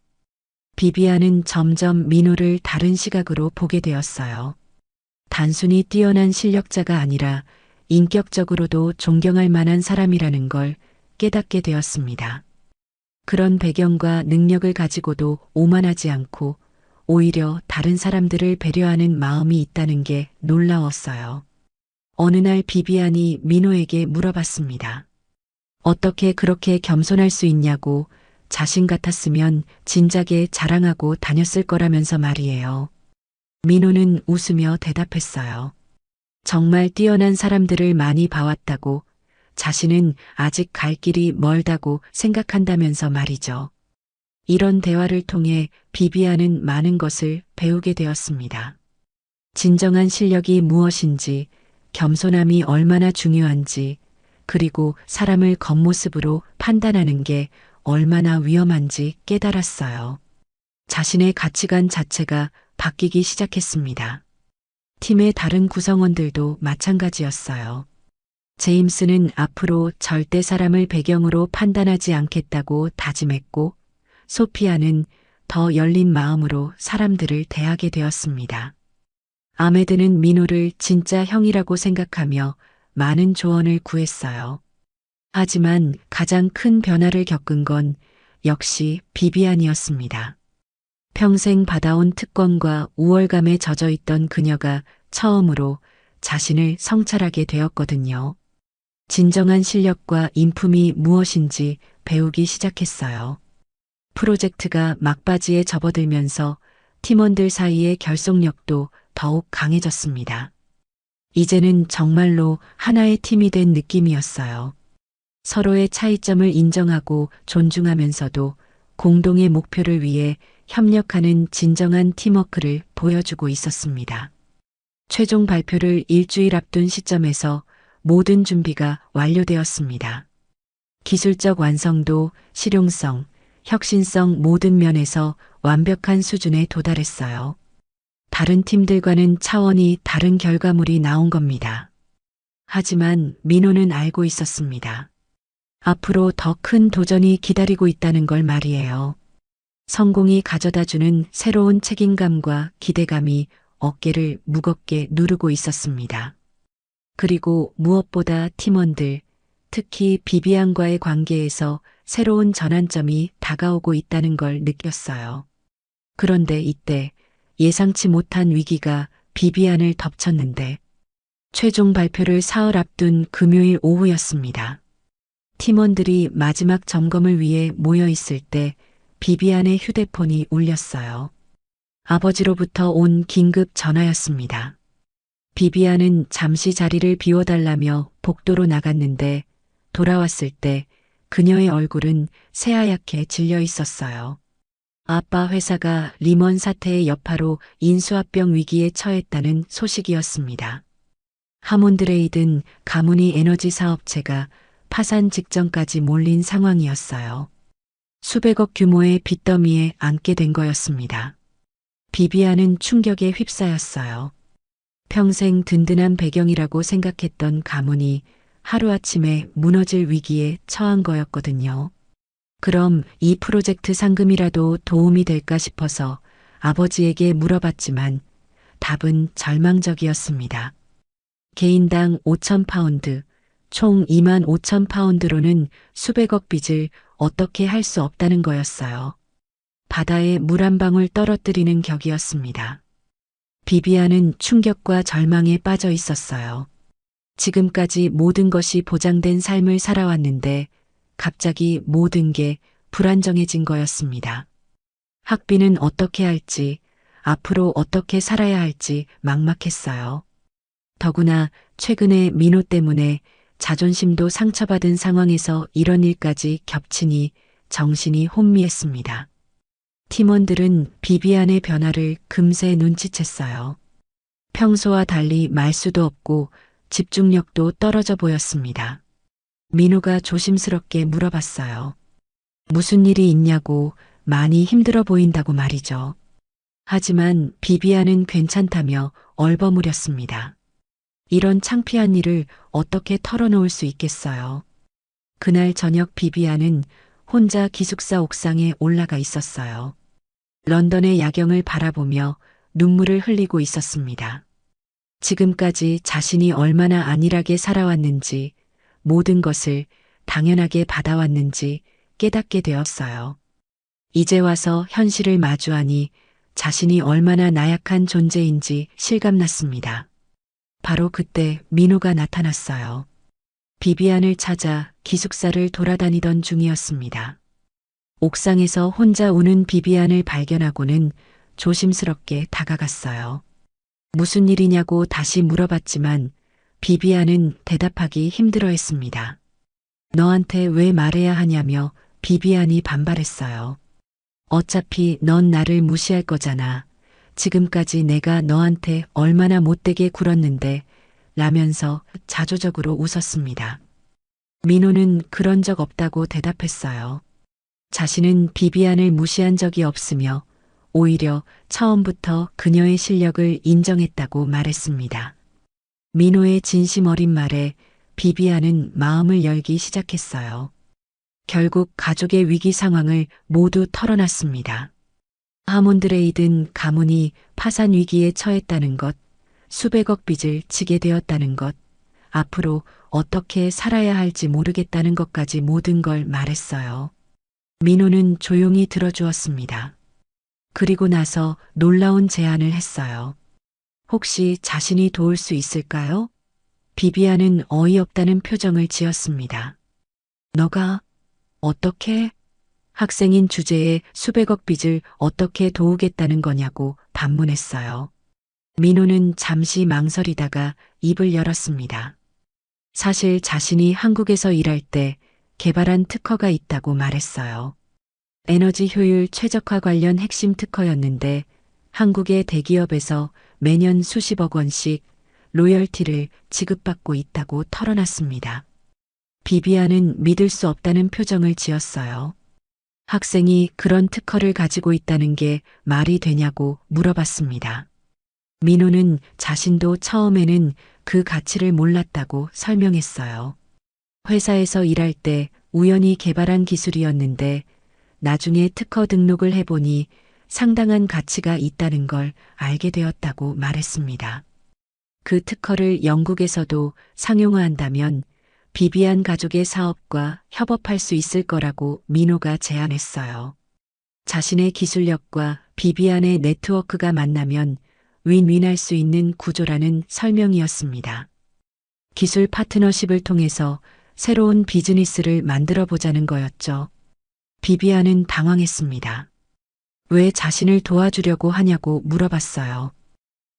비비안은 점점 민호를 다른 시각으로 보게 되었어요. 단순히 뛰어난 실력자가 아니라 인격적으로도 존경할 만한 사람이라는 걸 깨닫게 되었습니다. 그런 배경과 능력을 가지고도 오만하지 않고 오히려 다른 사람들을 배려하는 마음이 있다는 게 놀라웠어요. 어느 날 비비안이 민호에게 물어봤습니다. 어떻게 그렇게 겸손할 수 있냐고, 자신 같았으면 진작에 자랑하고 다녔을 거라면서 말이에요. 민호는 웃으며 대답했어요. 정말 뛰어난 사람들을 많이 봐왔다고, 자신은 아직 갈 길이 멀다고 생각한다면서 말이죠. 이런 대화를 통해 비비안은 많은 것을 배우게 되었습니다. 진정한 실력이 무엇인지, 겸손함이 얼마나 중요한지, 그리고 사람을 겉모습으로 판단하는 게 얼마나 위험한지 깨달았어요. 자신의 가치관 자체가 바뀌기 시작했습니다. 팀의 다른 구성원들도 마찬가지였어요. 제임스는 앞으로 절대 사람을 배경으로 판단하지 않겠다고 다짐했고, 소피아는 더 열린 마음으로 사람들을 대하게 되었습니다. 아메드는 민호를 진짜 형이라고 생각하며 많은 조언을 구했어요. 하지만 가장 큰 변화를 겪은 건 역시 비비안이었습니다. 평생 받아온 특권과 우월감에 젖어 있던 그녀가 처음으로 자신을 성찰하게 되었거든요. 진정한 실력과 인품이 무엇인지 배우기 시작했어요. 프로젝트가 막바지에 접어들면서 팀원들 사이의 결속력도 더욱 강해졌습니다. 이제는 정말로 하나의 팀이 된 느낌이었어요. 서로의 차이점을 인정하고 존중하면서도 공동의 목표를 위해 협력하는 진정한 팀워크를 보여주고 있었습니다. 최종 발표를 일주일 앞둔 시점에서 모든 준비가 완료되었습니다. 기술적 완성도, 실용성, 혁신성 모든 면에서 완벽한 수준에 도달했어요. 다른 팀들과는 차원이 다른 결과물이 나온 겁니다. 하지만 민호는 알고 있었습니다. 앞으로 더 큰 도전이 기다리고 있다는 걸 말이에요. 성공이 가져다주는 새로운 책임감과 기대감이 어깨를 무겁게 누르고 있었습니다. 그리고 무엇보다 팀원들, 특히 비비안과의 관계에서 새로운 전환점이 다가오고 있다는 걸 느꼈어요. 그런데 이때 예상치 못한 위기가 비비안을 덮쳤는데 최종 발표를 사흘 앞둔 금요일 오후였습니다. 팀원들이 마지막 점검을 위해 모여 있을 때 비비안의 휴대폰이 울렸어요. 아버지로부터 온 긴급 전화였습니다. 비비안은 잠시 자리를 비워달라며 복도로 나갔는데 돌아왔을 때 그녀의 얼굴은 새하얗게 질려 있었어요. 아빠 회사가 리먼 사태의 여파로 인수합병 위기에 처했다는 소식이었습니다. 하몬드레이든 가문이 에너지 사업체가 파산 직전까지 몰린 상황이었어요. 수백억 규모의 빚더미에 앉게 된 거였습니다. 비비안은 충격에 휩싸였어요. 평생 든든한 배경이라고 생각했던 가문이 하루아침에 무너질 위기에 처한 거였거든요. 그럼 이 프로젝트 상금이라도 도움이 될까 싶어서 아버지에게 물어봤지만 답은 절망적이었습니다. 개인당 5,000파운드, 총 25,000파운드로는 수백억 빚을 어떻게 할 수 없다는 거였어요. 바다에 물 한 방울 떨어뜨리는 격이었습니다. 비비안은 충격과 절망에 빠져 있었어요. 지금까지 모든 것이 보장된 삶을 살아왔는데 갑자기 모든 게 불안정해진 거였습니다. 학비는 어떻게 할지, 앞으로 어떻게 살아야 할지 막막했어요. 더구나 최근에 민호 때문에 자존심도 상처받은 상황에서 이런 일까지 겹치니 정신이 혼미했습니다. 팀원들은 비비안의 변화를 금세 눈치챘어요. 평소와 달리 말수도 없고 집중력도 떨어져 보였습니다. 민호가 조심스럽게 물어봤어요. 무슨 일이 있냐고, 많이 힘들어 보인다고 말이죠. 하지만 비비안은 괜찮다며 얼버무렸습니다. 이런 창피한 일을 어떻게 털어놓을 수 있겠어요. 그날 저녁 비비안은 혼자 기숙사 옥상에 올라가 있었어요. 런던의 야경을 바라보며 눈물을 흘리고 있었습니다. 지금까지 자신이 얼마나 안일하게 살아왔는지, 모든 것을 당연하게 받아왔는지 깨닫게 되었어요. 이제 와서 현실을 마주하니 자신이 얼마나 나약한 존재인지 실감났습니다. 바로 그때 민호가 나타났어요. 비비안을 찾아 기숙사를 돌아다니던 중이었습니다. 옥상에서 혼자 우는 비비안을 발견하고는 조심스럽게 다가갔어요. 무슨 일이냐고 다시 물어봤지만 비비안은 대답하기 힘들어했습니다. 너한테 왜 말해야 하냐며 비비안이 반발했어요. 어차피 넌 나를 무시할 거잖아. 지금까지 내가 너한테 얼마나 못되게 굴었는데 라면서 자조적으로 웃었습니다. 민호는 그런 적 없다고 대답했어요. 자신은 비비안을 무시한 적이 없으며 오히려 처음부터 그녀의 실력을 인정했다고 말했습니다. 민호의 진심 어린 말에 비비안은 마음을 열기 시작했어요. 결국 가족의 위기 상황을 모두 털어놨습니다. 하몬드레이든 가문이 파산 위기에 처했다는 것, 수백억 빚을 지게 되었다는 것, 앞으로 어떻게 살아야 할지 모르겠다는 것까지 모든 걸 말했어요. 민호는 조용히 들어주었습니다. 그리고 나서 놀라운 제안을 했어요. 혹시 자신이 도울 수 있을까요? 비비안은 어이없다는 표정을 지었습니다. 너가 어떻게? 학생인 주제에 수백억 빚을 어떻게 도우겠다는 거냐고 반문했어요. 민호는 잠시 망설이다가 입을 열었습니다. 사실 자신이 한국에서 일할 때 개발한 특허가 있다고 말했어요. 에너지 효율 최적화 관련 핵심 특허였는데 한국의 대기업에서 매년 수십억 원씩 로열티를 지급받고 있다고 털어놨습니다. 비비안은 믿을 수 없다는 표정을 지었어요. 학생이 그런 특허를 가지고 있다는 게 말이 되냐고 물어봤습니다. 민호는 자신도 처음에는 그 가치를 몰랐다고 설명했어요. 회사에서 일할 때 우연히 개발한 기술이었는데 나중에 특허 등록을 해보니 상당한 가치가 있다는 걸 알게 되었다고 말했습니다. 그 특허를 영국에서도 상용화한다면 비비안 가족의 사업과 협업할 수 있을 거라고 민호가 제안했어요. 자신의 기술력과 비비안의 네트워크가 만나면 윈윈할 수 있는 구조라는 설명이었습니다. 기술 파트너십을 통해서 새로운 비즈니스를 만들어 보자는 거였죠. 비비안은 당황했습니다. 왜 자신을 도와주려고 하냐고 물어봤어요.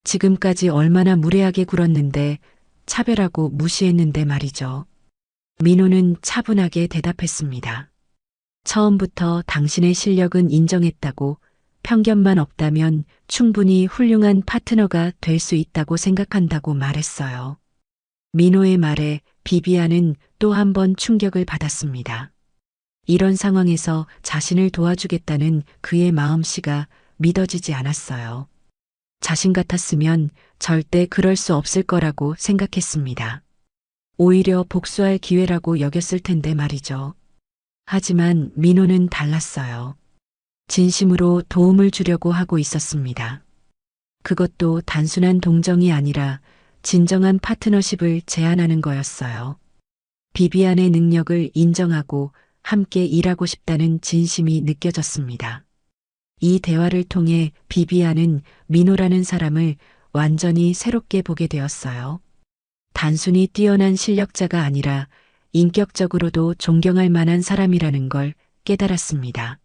지금까지 얼마나 무례하게 굴었는데 차별하고 무시했는데 말이죠. 민호는 차분하게 대답했습니다. 처음부터 당신의 실력은 인정했다고 편견만 없다면 충분히 훌륭한 파트너가 될 수 있다고 생각한다고 말했어요. 민호의 말에 비비안은 또 한 번 충격을 받았습니다. 이런 상황에서 자신을 도와주겠다는 그의 마음씨가 믿어지지 않았어요. 자신 같았으면 절대 그럴 수 없을 거라고 생각했습니다. 오히려 복수할 기회라고 여겼을 텐데 말이죠. 하지만 민호는 달랐어요. 진심으로 도움을 주려고 하고 있었습니다. 그것도 단순한 동정이 아니라 진정한 파트너십을 제안하는 거였어요. 비비안의 능력을 인정하고 함께 일하고 싶다는 진심이 느껴졌습니다. 이 대화를 통해 비비안은 민호라는 사람을 완전히 새롭게 보게 되었어요. 단순히 뛰어난 실력자가 아니라 인격적으로도 존경할 만한 사람이라는 걸 깨달았습니다.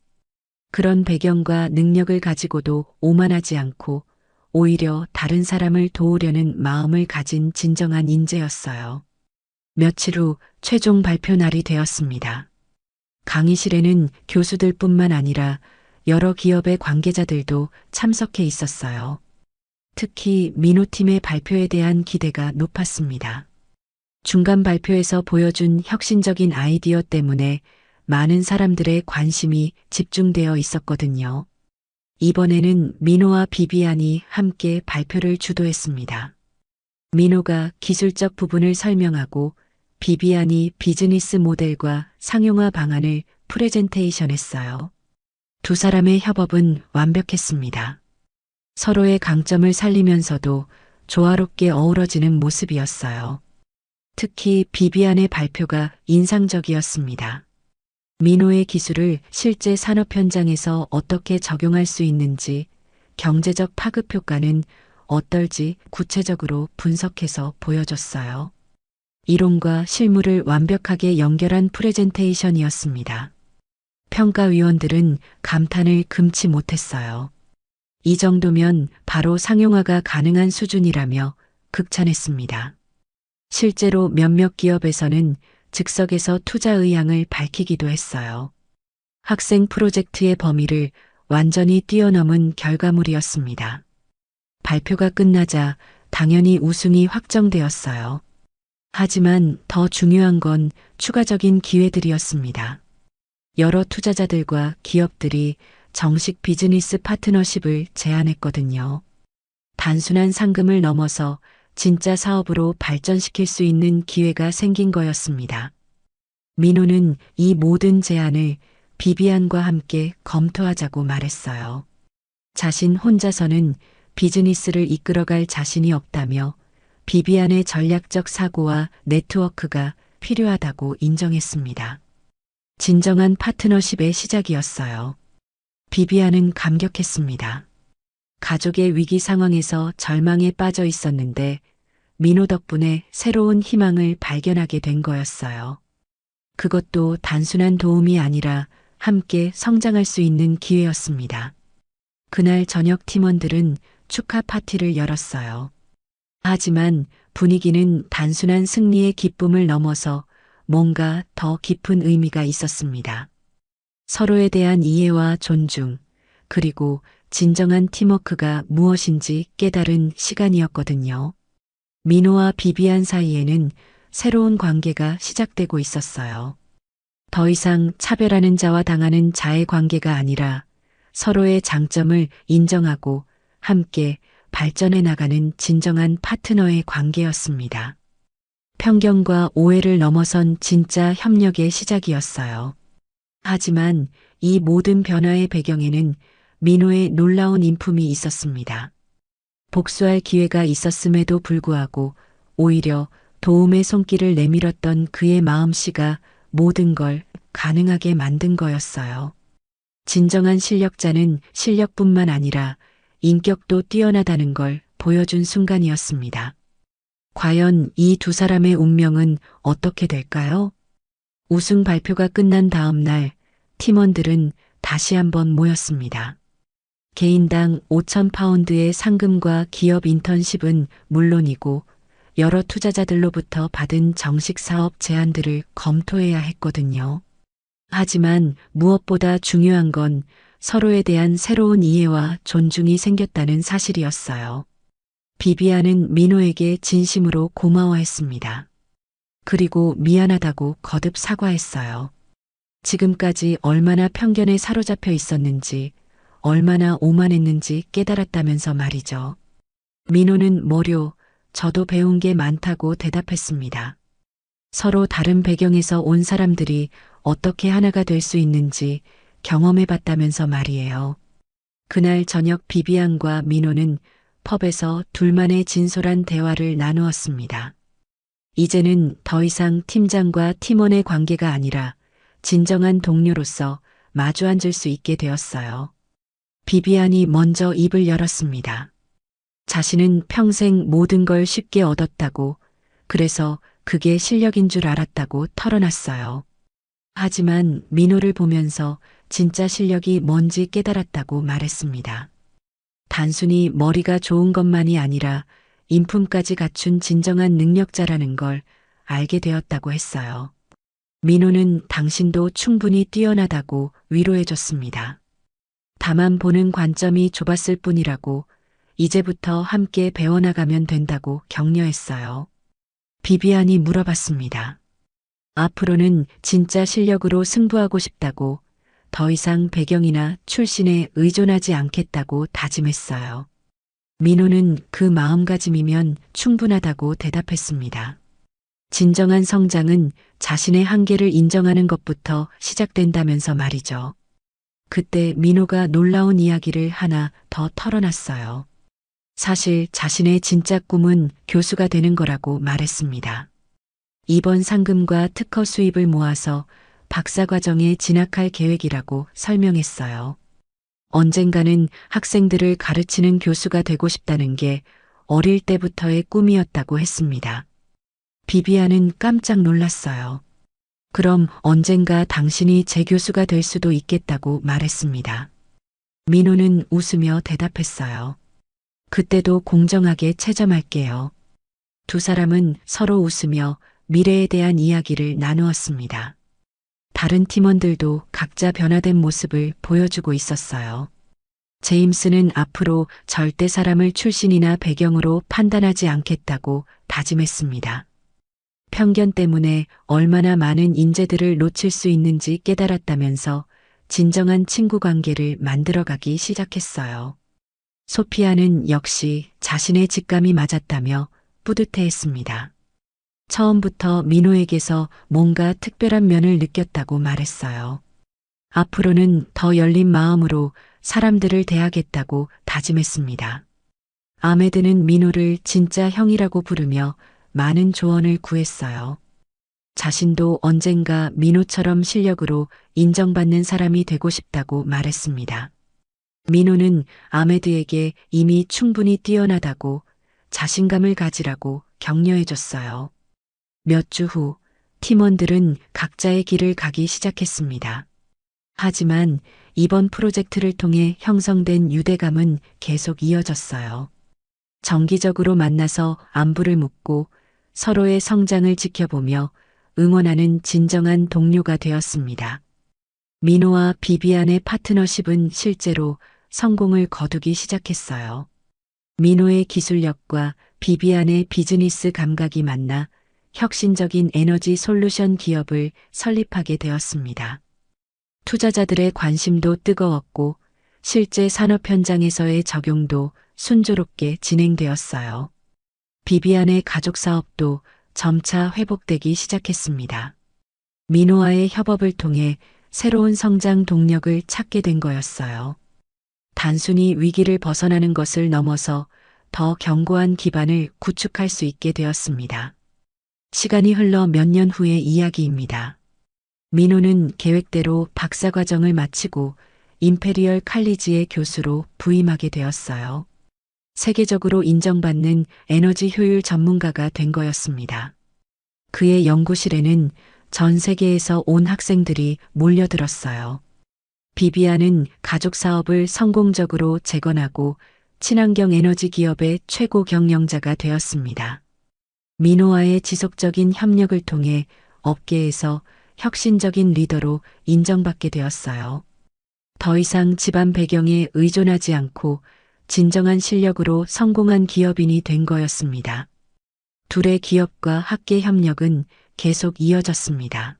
그런 배경과 능력을 가지고도 오만하지 않고 오히려 다른 사람을 도우려는 마음을 가진 진정한 인재였어요. 며칠 후 최종 발표 날이 되었습니다. 강의실에는 교수들뿐만 아니라 여러 기업의 관계자들도 참석해 있었어요. 특히 민호팀의 발표에 대한 기대가 높았습니다. 중간 발표에서 보여준 혁신적인 아이디어 때문에 많은 사람들의 관심이 집중되어 있었거든요. 이번에는 민호와 비비안이 함께 발표를 주도했습니다. 민호가 기술적 부분을 설명하고 비비안이 비즈니스 모델과 상용화 방안을 프레젠테이션했어요. 두 사람의 협업은 완벽했습니다. 서로의 강점을 살리면서도 조화롭게 어우러지는 모습이었어요. 특히 비비안의 발표가 인상적이었습니다. 민호의 기술을 실제 산업 현장에서 어떻게 적용할 수 있는지, 경제적 파급 효과는 어떨지 구체적으로 분석해서 보여줬어요. 이론과 실무를 완벽하게 연결한 프레젠테이션이었습니다. 평가위원들은 감탄을 금치 못했어요. 이 정도면 바로 상용화가 가능한 수준이라며 극찬했습니다. 실제로 몇몇 기업에서는 즉석에서 투자 의향을 밝히기도 했어요. 학생 프로젝트의 범위를 완전히 뛰어넘은 결과물이었습니다. 발표가 끝나자 당연히 우승이 확정되었어요. 하지만 더 중요한 건 추가적인 기회들이었습니다. 여러 투자자들과 기업들이 정식 비즈니스 파트너십을 제안했거든요. 단순한 상금을 넘어서 진짜 사업으로 발전시킬 수 있는 기회가 생긴 거였습니다. 민호는 이 모든 제안을 비비안과 함께 검토하자고 말했어요. 자신 혼자서는 비즈니스를 이끌어갈 자신이 없다며 비비안의 전략적 사고와 네트워크가 필요하다고 인정했습니다. 진정한 파트너십의 시작이었어요. 비비안은 감격했습니다. 가족의 위기 상황에서 절망에 빠져 있었는데 민호 덕분에 새로운 희망을 발견하게 된 거였어요. 그것도 단순한 도움이 아니라 함께 성장할 수 있는 기회였습니다. 그날 저녁 팀원들은 축하 파티를 열었어요. 하지만 분위기는 단순한 승리의 기쁨을 넘어서 뭔가 더 깊은 의미가 있었습니다. 서로에 대한 이해와 존중, 그리고 진정한 팀워크가 무엇인지 깨달은 시간이었거든요. 민호와 비비안 사이에는 새로운 관계가 시작되고 있었어요. 더 이상 차별하는 자와 당하는 자의 관계가 아니라 서로의 장점을 인정하고 함께 발전해 나가는 진정한 파트너의 관계였습니다. 편견과 오해를 넘어선 진짜 협력의 시작이었어요. 하지만 이 모든 변화의 배경에는 민호의 놀라운 인품이 있었습니다. 복수할 기회가 있었음에도 불구하고 오히려 도움의 손길을 내밀었던 그의 마음씨가 모든 걸 가능하게 만든 거였어요. 진정한 실력자는 실력뿐만 아니라 인격도 뛰어나다는 걸 보여준 순간이었습니다. 과연 이 두 사람의 운명은 어떻게 될까요? 우승 발표가 끝난 다음 날 팀원들은 다시 한번 모였습니다. 개인당 5,000파운드의 상금과 기업 인턴십은 물론이고 여러 투자자들로부터 받은 정식 사업 제안들을 검토해야 했거든요. 하지만 무엇보다 중요한 건 서로에 대한 새로운 이해와 존중이 생겼다는 사실이었어요. 비비안은 민호에게 진심으로 고마워했습니다. 그리고 미안하다고 거듭 사과했어요. 지금까지 얼마나 편견에 사로잡혀 있었는지, 얼마나 오만했는지 깨달았다면서 말이죠. 민호는 뭐료, 저도 배운 게 많다고 대답했습니다. 서로 다른 배경에서 온 사람들이 어떻게 하나가 될 수 있는지 경험해 봤다면서 말이에요. 그날 저녁 비비안과 민호는 펍에서 둘만의 진솔한 대화를 나누었습니다. 이제는 더 이상 팀장과 팀원의 관계가 아니라 진정한 동료로서 마주 앉을 수 있게 되었어요. 비비안이 먼저 입을 열었습니다. 자신은 평생 모든 걸 쉽게 얻었다고, 그래서 그게 실력인 줄 알았다고 털어놨어요. 하지만 민호를 보면서 진짜 실력이 뭔지 깨달았다고 말했습니다. 단순히 머리가 좋은 것만이 아니라 인품까지 갖춘 진정한 능력자라는 걸 알게 되었다고 했어요. 민호는 당신도 충분히 뛰어나다고 위로해줬습니다. 다만 보는 관점이 좁았을 뿐이라고, 이제부터 함께 배워나가면 된다고 격려했어요. 비비안이 물어봤습니다. 앞으로는 진짜 실력으로 승부하고 싶다고, 더 이상 배경이나 출신에 의존하지 않겠다고 다짐했어요. 민호는 그 마음가짐이면 충분하다고 대답했습니다. 진정한 성장은 자신의 한계를 인정하는 것부터 시작된다면서 말이죠. 그때 민호가 놀라운 이야기를 하나 더 털어놨어요. 사실 자신의 진짜 꿈은 교수가 되는 거라고 말했습니다. 이번 상금과 특허 수입을 모아서 박사과정에 진학할 계획이라고 설명했어요. 언젠가는 학생들을 가르치는 교수가 되고 싶다는 게 어릴 때부터의 꿈이었다고 했습니다. 비비안은 깜짝 놀랐어요. 그럼 언젠가 당신이 제 교수가 될 수도 있겠다고 말했습니다. 민호는 웃으며 대답했어요. 그때도 공정하게 채점할게요. 두 사람은 서로 웃으며 미래에 대한 이야기를 나누었습니다. 다른 팀원들도 각자 변화된 모습을 보여주고 있었어요. 제임스는 앞으로 절대 사람을 출신이나 배경으로 판단하지 않겠다고 다짐했습니다. 편견 때문에 얼마나 많은 인재들을 놓칠 수 있는지 깨달았다면서 진정한 친구 관계를 만들어가기 시작했어요. 소피아는 역시 자신의 직감이 맞았다며 뿌듯해했습니다. 처음부터 민호에게서 뭔가 특별한 면을 느꼈다고 말했어요. 앞으로는 더 열린 마음으로 사람들을 대하겠다고 다짐했습니다. 아메드는 민호를 진짜 형이라고 부르며 많은 조언을 구했어요. 자신도 언젠가 민호처럼 실력으로 인정받는 사람이 되고 싶다고 말했습니다. 민호는 아메드에게 이미 충분히 뛰어나다고 자신감을 가지라고 격려해줬어요. 몇 주 후 팀원들은 각자의 길을 가기 시작했습니다. 하지만 이번 프로젝트를 통해 형성된 유대감은 계속 이어졌어요. 정기적으로 만나서 안부를 묻고 서로의 성장을 지켜보며 응원하는 진정한 동료가 되었습니다. 민호와 비비안의 파트너십은 실제로 성공을 거두기 시작했어요. 민호의 기술력과 비비안의 비즈니스 감각이 만나 혁신적인 에너지 솔루션 기업을 설립하게 되었습니다. 투자자들의 관심도 뜨거웠고 실제 산업 현장에서의 적용도 순조롭게 진행되었어요. 비비안의 가족 사업도 점차 회복되기 시작했습니다. 민호와의 협업을 통해 새로운 성장 동력을 찾게 된 거였어요. 단순히 위기를 벗어나는 것을 넘어서 더 견고한 기반을 구축할 수 있게 되었습니다. 시간이 흘러 몇 년 후의 이야기입니다. 민호는 계획대로 박사과정을 마치고 임페리얼 칼리지의 교수로 부임하게 되었어요. 세계적으로 인정받는 에너지 효율 전문가가 된 거였습니다. 그의 연구실에는 전 세계에서 온 학생들이 몰려들었어요. 비비안은 가족 사업을 성공적으로 재건하고 친환경 에너지 기업의 최고 경영자가 되었습니다. 민호와의 지속적인 협력을 통해 업계에서 혁신적인 리더로 인정받게 되었어요. 더 이상 집안 배경에 의존하지 않고 진정한 실력으로 성공한 기업인이 된 거였습니다. 둘의 기업과 학계 협력은 계속 이어졌습니다.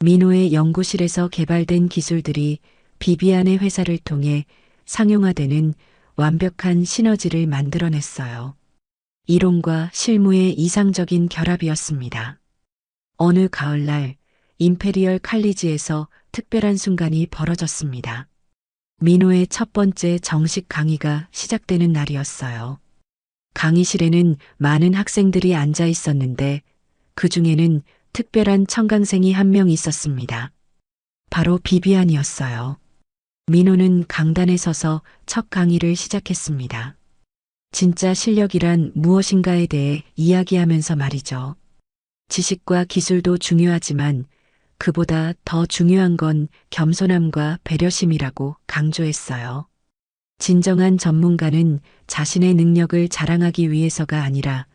민호의 연구실에서 개발된 기술들이 비비안의 회사를 통해 상용화되는 완벽한 시너지를 만들어냈어요. 이론과 실무의 이상적인 결합이었습니다. 어느 가을날 임페리얼 칼리지에서 특별한 순간이 벌어졌습니다. 민호의 첫 번째 정식 강의가 시작되는 날이었어요. 강의실에는 많은 학생들이 앉아 있었는데 그 중에는 특별한 청강생이 한 명 있었습니다. 바로 비비안이었어요. 민호는 강단에 서서 첫 강의를 시작했습니다. 진짜 실력이란 무엇인가에 대해 이야기하면서 말이죠. 지식과 기술도 중요하지만 그보다 더 중요한 건 겸손함과 배려심이라고 강조했어요. 진정한 전문가는 자신의 능력을 자랑하기 위해서가 아니라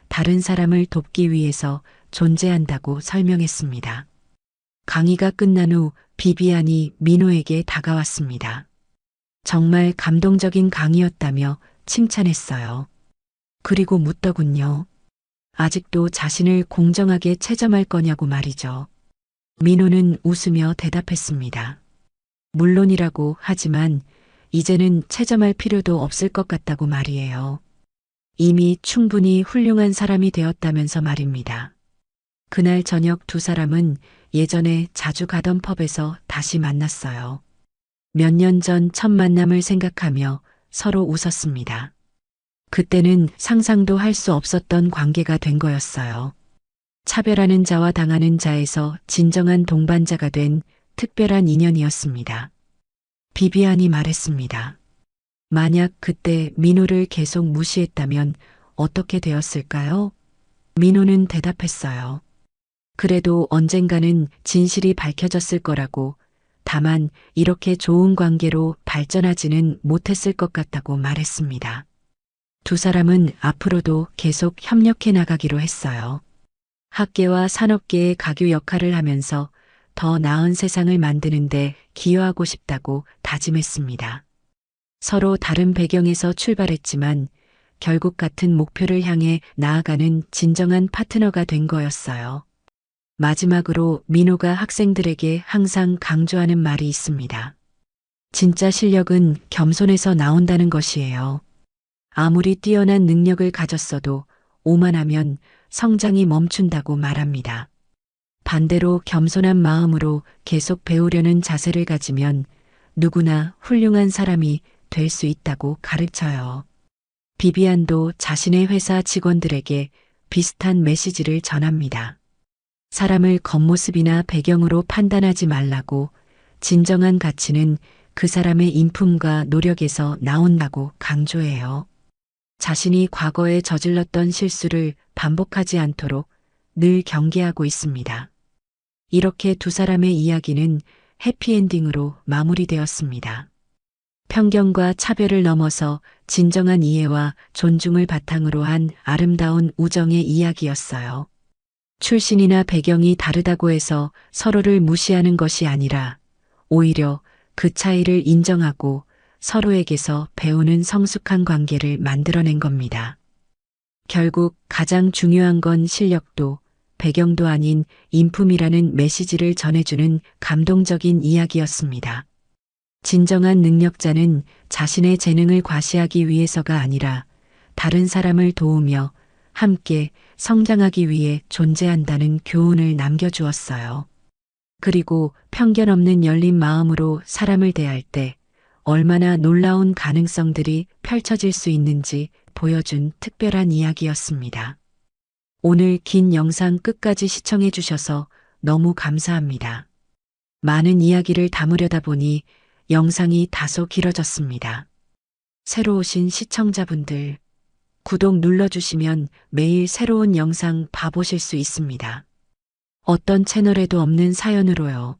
다른 사람을 돕기 위해서 존재한다고 설명했습니다. 강의가 끝난 후 비비안이 민호에게 다가왔습니다. 정말 감동적인 강의였다며 칭찬했어요. 그리고 묻더군요. 아직도 자신을 공정하게 채점할 거냐고 말이죠. 민호는 웃으며 대답했습니다. 물론이라고 하지만 이제는 채점할 필요도 없을 것 같다고 말이에요. 이미 충분히 훌륭한 사람이 되었다면서 말입니다. 그날 저녁 두 사람은 예전에 자주 가던 펍에서 다시 만났어요. 몇 년 전 첫 만남을 생각하며 서로 웃었습니다. 그때는 상상도 할 수 없었던 관계가 된 거였어요. 차별하는 자와 당하는 자에서 진정한 동반자가 된 특별한 인연이었습니다. 비비안이 말했습니다. 만약 그때 민호를 계속 무시했다면 어떻게 되었을까요? 민호는 대답했어요. 그래도 언젠가는 진실이 밝혀졌을 거라고, 다만 이렇게 좋은 관계로 발전하지는 못했을 것 같다고 말했습니다. 두 사람은 앞으로도 계속 협력해 나가기로 했어요. 학계와 산업계의 가교 역할을 하면서 더 나은 세상을 만드는데 기여하고 싶다고 다짐했습니다. 서로 다른 배경에서 출발했지만 결국 같은 목표를 향해 나아가는 진정한 파트너가 된 거였어요. 마지막으로 민호가 학생들에게 항상 강조하는 말이 있습니다. 진짜 실력은 겸손에서 나온다는 것이에요. 아무리 뛰어난 능력을 가졌어도 오만하면 성장이 멈춘다고 말합니다. 반대로 겸손한 마음으로 계속 배우려는 자세를 가지면 누구나 훌륭한 사람이 될 수 있다고 가르쳐요. 비비안도 자신의 회사 직원들에게 비슷한 메시지를 전합니다. 사람을 겉모습이나 배경으로 판단하지 말라고, 진정한 가치는 그 사람의 인품과 노력에서 나온다고 강조해요. 자신이 과거에 저질렀던 실수를 반복하지 않도록 늘 경계하고 있습니다. 이렇게 두 사람의 이야기는 해피엔딩으로 마무리되었습니다. 편견과 차별을 넘어서 진정한 이해와 존중을 바탕으로 한 아름다운 우정의 이야기였어요. 출신이나 배경이 다르다고 해서 서로를 무시하는 것이 아니라 오히려 그 차이를 인정하고 서로에게서 배우는 성숙한 관계를 만들어낸 겁니다. 결국 가장 중요한 건 실력도 배경도 아닌 인품이라는 메시지를 전해주는 감동적인 이야기였습니다. 진정한 능력자는 자신의 재능을 과시하기 위해서가 아니라 다른 사람을 도우며 함께 성장하기 위해 존재한다는 교훈을 남겨주었어요. 그리고 편견 없는 열린 마음으로 사람을 대할 때 얼마나 놀라운 가능성들이 펼쳐질 수 있는지 보여준 특별한 이야기였습니다. 오늘 긴 영상 끝까지 시청해 주셔서 너무 감사합니다. 많은 이야기를 담으려다 보니 영상이 다소 길어졌습니다. 새로 오신 시청자분들, 구독 눌러주시면 매일 새로운 영상 봐보실 수 있습니다. 어떤 채널에도 없는 사연으로요.